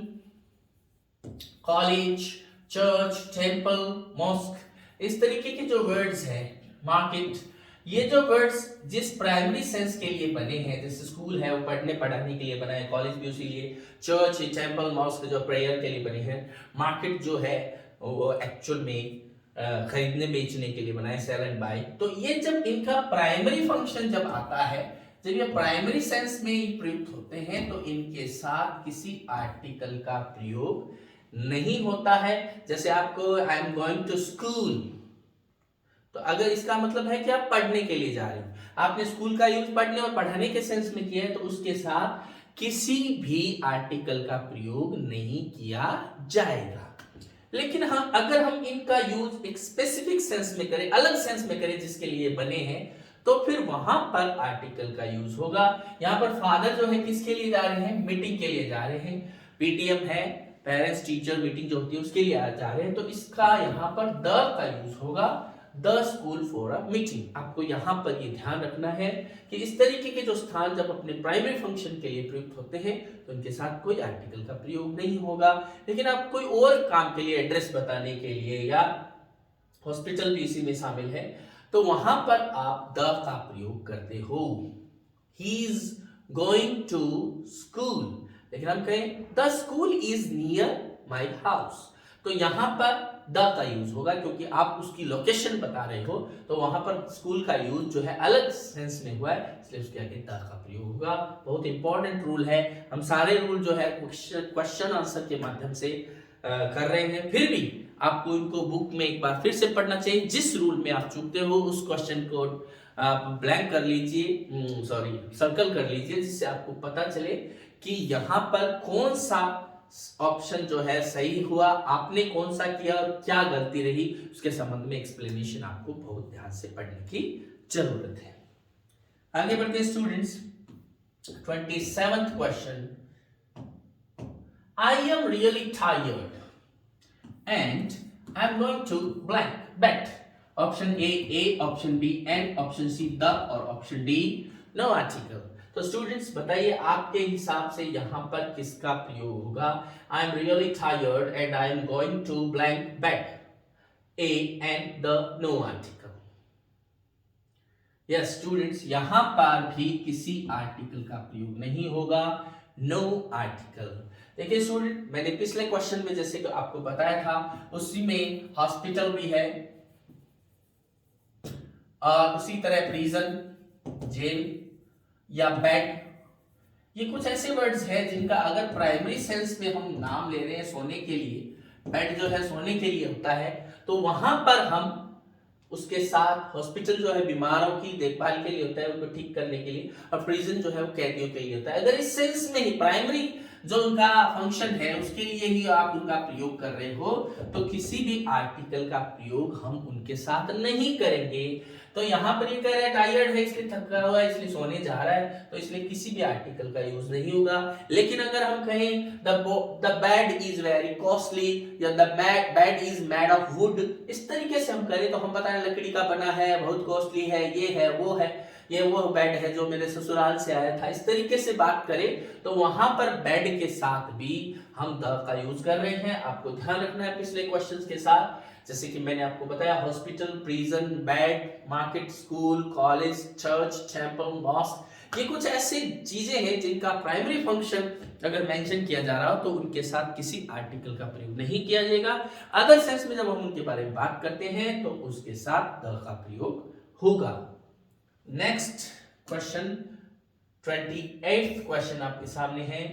college, church, temple, mosque, इस तरीके के जो वर्ड्स हैं, मार्केट, ये जो वर्ड्स जिस प्राइमरी सेंस के लिए बने हैं, जैसे स्कूल है वो पढ़ने पढ़ाने के लिए बना है, कॉलेज भी उसी लिए, चर्च, टेंपल, मॉस्क जो प्रेयर के लिए बने हैं, मार्केट जो है वो एक्चुअल में खरीदने बेचने के लिए बना है, सेल एंड बाय। तो ये जब इनका प्राइमरी फंक्शन जब आता है, जब ये प्राइमरी सेंस में प्रयुक्त होते हैं, तो इनके साथ किसी आर्टिकल का प्रयोग नहीं होता है। जैसे आपको I am going to school, तो अगर इसका मतलब है कि आप पढ़ने के लिए जा रहे हो, आपने स्कूल का यूज पढ़ने और पढ़ाने के सेंस में किया है, तो उसके साथ किसी भी आर्टिकल का प्रयोग नहीं किया जाएगा। लेकिन हाँ, अगर हम इनका यूज एक स्पेसिफिक सेंस में करें, अलग सेंस में करें जिसके लिए बने हैं, तो फिर वहां पर आर्टिकल का यूज होगा। यहां पर फादर जो है किसके लिए जा रहे हैं, मीटिंग के लिए जा रहे हैं, पीटीएम है, पेरेंट्स टीचर मीटिंग जो होती है उसके लिए जा रहे हैं, तो इसका यहां पर द का यूज होगा, the school for a meeting. आपको यहां पर ये ध्यान रखना है कि इस तरीके के जो स्थान जब अपने प्राइमरी फंक्शन के लिए प्रयुक्त होते हैं, तो इनके साथ कोई आर्टिकल का प्रयोग नहीं होगा। लेकिन आप कोई और काम के लिए, एड्रेस बताने के लिए, या हॉस्पिटल भी इसी में शामिल है, तो वहां पर आप द का प्रयोग करते हो। He is going to school, लेकिन हम कहें the school is near my house, तो यहां पर द का यूज होगा, क्योंकि आप उसकी लोकेशन बता रहे हो, तो वहां पर स्कूल का यूज जो है अलग सेंस में हुआ है, इसलिए उसके आगे द का प्रयोग होगा। बहुत इंपॉर्टेंट रूल है, हम सारे रूल जो है क्वेश्चन आंसर के माध्यम से कर रहे हैं, फिर भी आपको इनको बुक में एक बार फिर से पढ़ना चाहिए। जिस रूल में आप चूकते हो उस क्वेश्चन को आप ब्लैंक कर लीजिए, सॉरी सर्कल कर लीजिए, जिससे आपको पता चले कि यहां पर कौन सा ऑप्शन जो है सही हुआ, आपने कौन सा किया और क्या गलती रही, उसके संबंध में एक्सप्लेनेशन आपको बहुत ध्यान से पढ़ने की जरूरत है। आगे बढ़ते हैं students, 27th question, I am really tired and I'm going to blank bet. Option A, option B, and option C, the, और option D, no article. तो स्टूडेंट्स बताइए आपके हिसाब से यहां पर किसका प्रयोग होगा। I am really tired and I am going to blank bet. A and the no article. Yes students, यहां पर भी किसी आर्टिकल का प्रयोग नहीं होगा, नो आर्टिकल। देखिए स्टूडेंट, मैंने पिछले क्वेश्चन में जैसे कि आपको बताया था, उसी में हॉस्पिटल भी है, और उसी तरह प्रिजन, जेल या बेड, ये कुछ ऐसे वर्ड्स हैं जिनका अगर प्राइमरी सेंस में हम नाम ले रहे हैं सोने के लिए, बेड जो है सोने के लिए होता है, तो वहां पर हम उसके साथ, हॉस्पिटल जो है बीमारों की देखभाल के लिए होता है, उनको ठीक करने के लिए, और प्रिजन जो है वो कैदियों के लिए होता है। अगर इस सेंस में ही प्राइमरी जो उनका फंक्शन है उसके लिए ही आप उनका प्रयोग कर रहे हो, तो किसी भी आर्टिकल का प्रयोग हम उनके साथ नहीं करेंगे। तो यहां पर ये कह रहा है टायर्ड है इसलिए थका हुआ है इसलिए सोने जा रहा है, तो इसलिए किसी भी आर्टिकल का यूज नहीं होगा। लेकिन अगर हम कहें the bed is very costly, या the bed is made of wood, इस तरीके से हम करें तो हम बताएं लकड़ी का बना है, बहुत कॉस्टली है, ये है, ये वो बेड है जो मेरे ससुराल से आया था, इस तरीके से बात करें, तो वहां पर बेड के साथ भी हम द का यूज कर रहे हैं। आपको ध्यान रखना है पिछले क्वेश्चंस के साथ, जैसे कि मैंने आपको बताया hospital, prison, bed, market, school, college, church, temple, mosque, ये कुछ ऐसी चीजें हैं जिनका प्राइमरी फंक्शन अगर मेंशन किया जा रहा हो तो उनके साथ किसी आर्टिकल का प्रयोग नहीं किया जाएगा। अदर सेंस में जब हम उनके बारे में बात करते हैं तो उसके साथ द का प्रयोग होगा। नेक्स्ट क्वेश्चन, 28th क्वेश्चन आपके सामने है,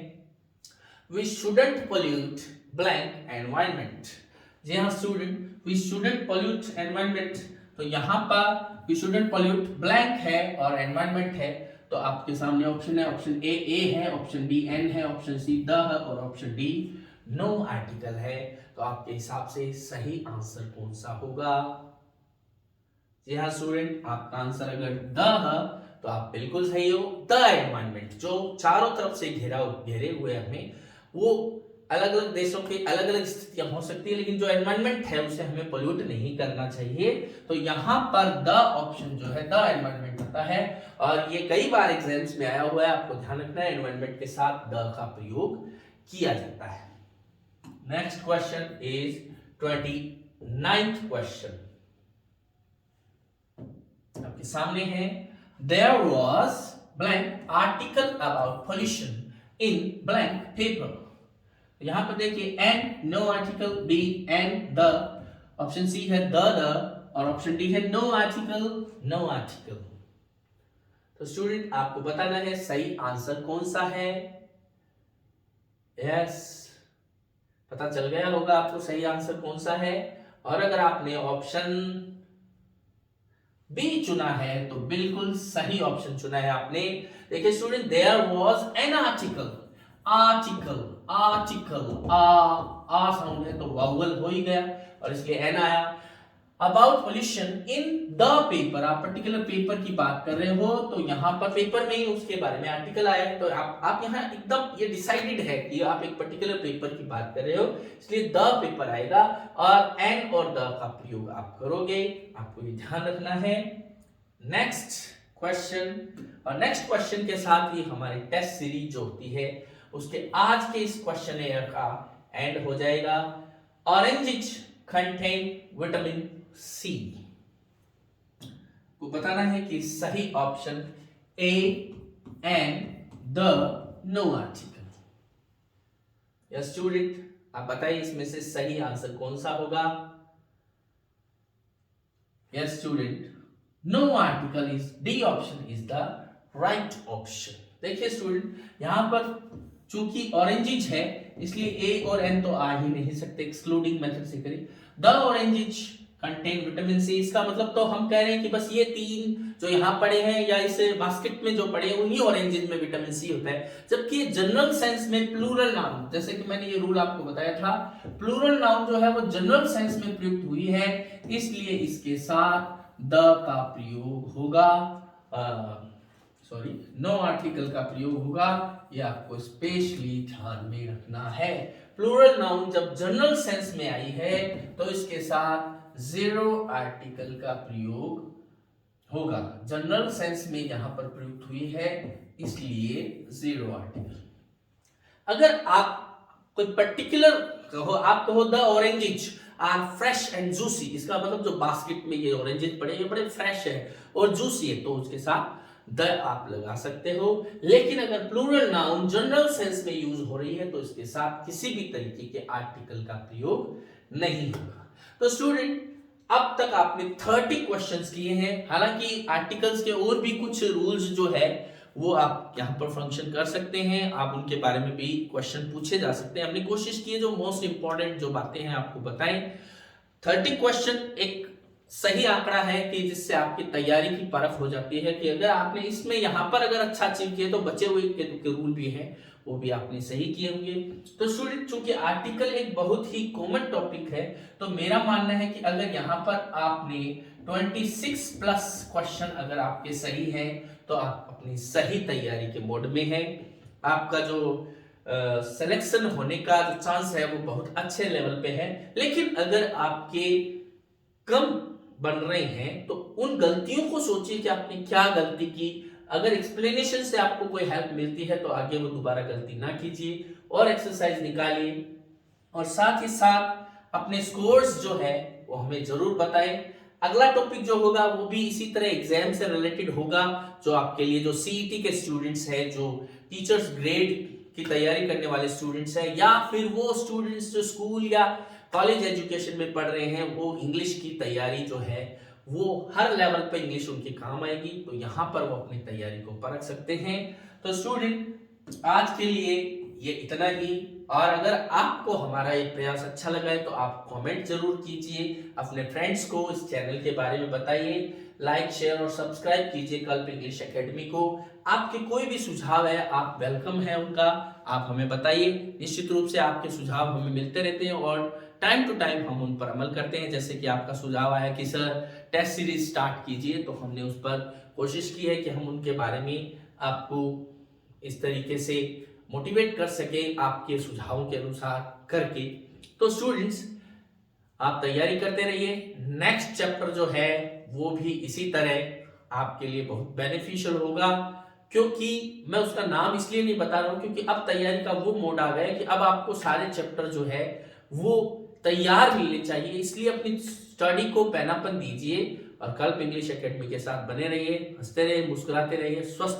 we shouldn't pollute blank environment. जी हाँ student, we shouldn't pollute environment, तो यहां पर वी शुडंट पोल्यूट ब्लैंक है और एनवायरनमेंट है, तो आपके सामने ऑप्शन है, ऑप्शन ए है, ऑप्शन बी एन है, ऑप्शन सी द है, और ऑप्शन डी नो आर्टिकल है। तो आपके हिसाब से सही आंसर कौन सा होगा? जी हाँ स्टूडेंट, आपका आंसर अगर द है तो आप बिल्कुल सही हो। द एनवायरनमेंट जो चारों तरफ से घेरे हुए हमें, वो अलग अलग देशों की अलग अलग स्थितियां हो सकती है, लेकिन जो एनवायरनमेंट है उसे हमें पोल्यूट नहीं करना चाहिए। तो यहाँ पर द ऑप्शन जो है द एनवायरनमेंट आता है, और ये कई बार एग्जाम्स में आया हुआ है, आपको ध्यान रखना है एनवायरनमेंट के साथ द का प्रयोग किया जाता है। Next question is 29th question आपके सामने है। There was blank article about pollution in blank paper. यहां पर देखिए and no article, B and the, option C है द और ऑप्शन डी है नो आर्टिकल नो आर्टिकल। तो स्टूडेंट आपको बताना है सही आंसर कौन सा है। यस, पता चल गया होगा आपको सही आंसर कौन सा है। और अगर आपने ऑप्शन बी चुना है तो बिल्कुल सही ऑप्शन चुना है आपने। देखिए student, there was an article, article article आ साउंड है तो वावल हो ही गया और इसलिए एन आया। About pollution in the paper, आप पर्टिकुलर पेपर की बात कर रहे हो तो यहां पर पेपर में ही उसके बारे में आर्टिकल आया है। तो आप यहां एकदम ये डिसाइडेड है कि आप एक पर्टिकुलर पेपर की बात कर रहे हो, इसलिए द पेपर आएगा और एन और द का प्रयोग आप करोगे, आपको ये ध्यान रखना है। नेक्स्ट क्वेश्चन, और नेक्स्ट क्वेश्चन के साथ ही हमारी टेस्ट सीरीज जो होती है उसके आज के इस क्वेश्चन का एंड हो जाएगा। ऑरेंजेस कंटेन विटामिन सी, को बताना है कि सही option A and the no article. Yes student, आप बताइए इसमें से सही आंसर कौन सा होगा। Yes student, no article is D option is the right option. देखिए स्टूडेंट, यहां पर चूंकि ऑरेंजेज है इसलिए ए और एन तो आ ही नहीं सकते, एक्सक्लूडिंग मेथड से करें। The oranges contain vitamin C, इसका मतलब तो हम कह रहे हैं कि बस ये तीन जो यहाँ पड़े हैं या इस बास्केट में जो पड़े हैं उन्हीं ऑरेंजेज में विटामिन सी होता है। जबकि जनरल सेंस में प्लूरल नाउन, जैसे कि मैंने ये रूल आपको बताया था, प्लूरल नाउन जो है वो जनरल सेंस में प्रयुक्त हुई है, इसलिए इसके साथ द का प्रयोग होगा, सॉरी नो आर्टिकल का प्रयोग होगा। ये आपको स्पेशली ध्यान में रखना है। प्लूरल नाउन जब जनरल सेंस में आई है तो इसके साथ जीरो आर्टिकल का प्रयोग होगा। जनरल सेंस में यहां पर प्रयुक्त हुई है इसलिए जीरो आर्टिकल। अगर आप कोई पर्टिकुलर कहो, आप कहो the oranges are fresh and juicy, इसका मतलब जो बास्केट में ये ऑरेंजेस पड़े ये बड़े फ्रेश है और जूसी है, तो उसके साथ द आप लगा सकते हो। लेकिन अगर प्लूरल नाउन जनरल सेंस में यूज हो रही है तो इसके साथ किसी भी तरीके के आर्टिकल का प्रयोग नहीं होगा। तो स्टूडेंट, अब तक आपने 30 क्वेश्चंस किए हैं। हालांकि आर्टिकल्स के और भी कुछ रूल्स जो है वो आप यहां पर फंक्शन कर सकते हैं, आप उनके बारे में भी क्वेश्चन पूछे जा सकते हैं। हमने कोशिश की है जो मोस्ट इंपॉर्टेंट जो बातें हैं आपको बताएं। 30 क्वेश्चन एक सही आंकड़ा है कि जिससे आपकी तैयारी की परख हो जाती है कि अगर आपने इसमें यहां पर अगर अच्छा अचीव किया तो बचे हुए के रूल भी हैं वो भी आपने सही किए होंगे। तो स्टूडेंट, चूंकि आर्टिकल एक बहुत ही कॉमन टॉपिक है तो मेरा मानना है कि अगर यहां पर आपने 26 प्लस क्वेश्चन अगर आपके सही हैं तो आप अपनी सही तैयारी के मोड में हैं। आपका जो सिलेक्शन होने का जो चांस है वो बहुत अच्छे लेवल पे है। लेकिन अगर आपके कम बन रहे हैं तो उन गलतियों को सोचिए कि आपने क्या गलती की। अगर एक्सप्लेनेशन से आपको कोई हेल्प मिलती है तो आगे वो दोबारा गलती ना कीजिए और एक्सरसाइज निकालिए, और साथ ही साथ अपने स्कोर्स जो है वो हमें जरूर बताएं। अगला टॉपिक जो होगा वो भी इसी तरह एग्जाम से रिलेटेड होगा, जो आपके लिए जो सीईटी के स्टूडेंट्स हैं, जो टीचर्स ग्रेड की तैयारी करने वाले स्टूडेंट्स हैं, या फिर वो स्टूडेंट्स जो स्कूल या कॉलेज एजुकेशन में पढ़ रहे हैं, वो इंग्लिश की तैयारी जो है वो हर लेवल पे इंग्लिश उनके काम आएगी, तो यहाँ पर वो अपनी तैयारी को परख सकते हैं। तो स्टूडेंट, आज के लिए ये इतना ही, और अगर आपको हमारा ये प्रयास अच्छा लगा है तो आप कमेंट जरूर कीजिए, अपने फ्रेंड्स को इस चैनल के बारे में बताइए, लाइक शेयर और सब्सक्राइब कीजिए कल्प इंग्लिश एकेडमी को। आपके कोई भी सुझाव है आप वेलकम है उनका, आप हमें बताइए। निश्चित रूप से आपके सुझाव हमें मिलते रहते हैं और टाइम टू टाइम हम उन पर अमल करते हैं। जैसे कि आपका सुझाव आया कि सर टेस्ट सीरीज स्टार्ट कीजिए, तो हमने उस पर कोशिश की है कि हम उनके बारे में आपको इस तरीके से मोटिवेट कर सके आपके सुझावों के अनुसार करके। तो स्टूडेंट्स, आप तैयारी करते रहिए। नेक्स्ट चैप्टर जो है वो भी इसी तरह आपके लिए बहुत बेनिफिशियल होगा, क्योंकि मैं उसका नाम इसलिए नहीं बता रहा हूं क्योंकि अब तैयारी का वो मोड आ गया है कि अब आपको सारे चैप्टर जो है वो तैयार मिलने चाहिए। इसलिए अपनी स्टडी को पैनापन दीजिए और कल्प इंग्लिश एकेडमी के साथ बने रहिए, हंसते रहिए, मुस्कुराते रहिए, स्वस्थ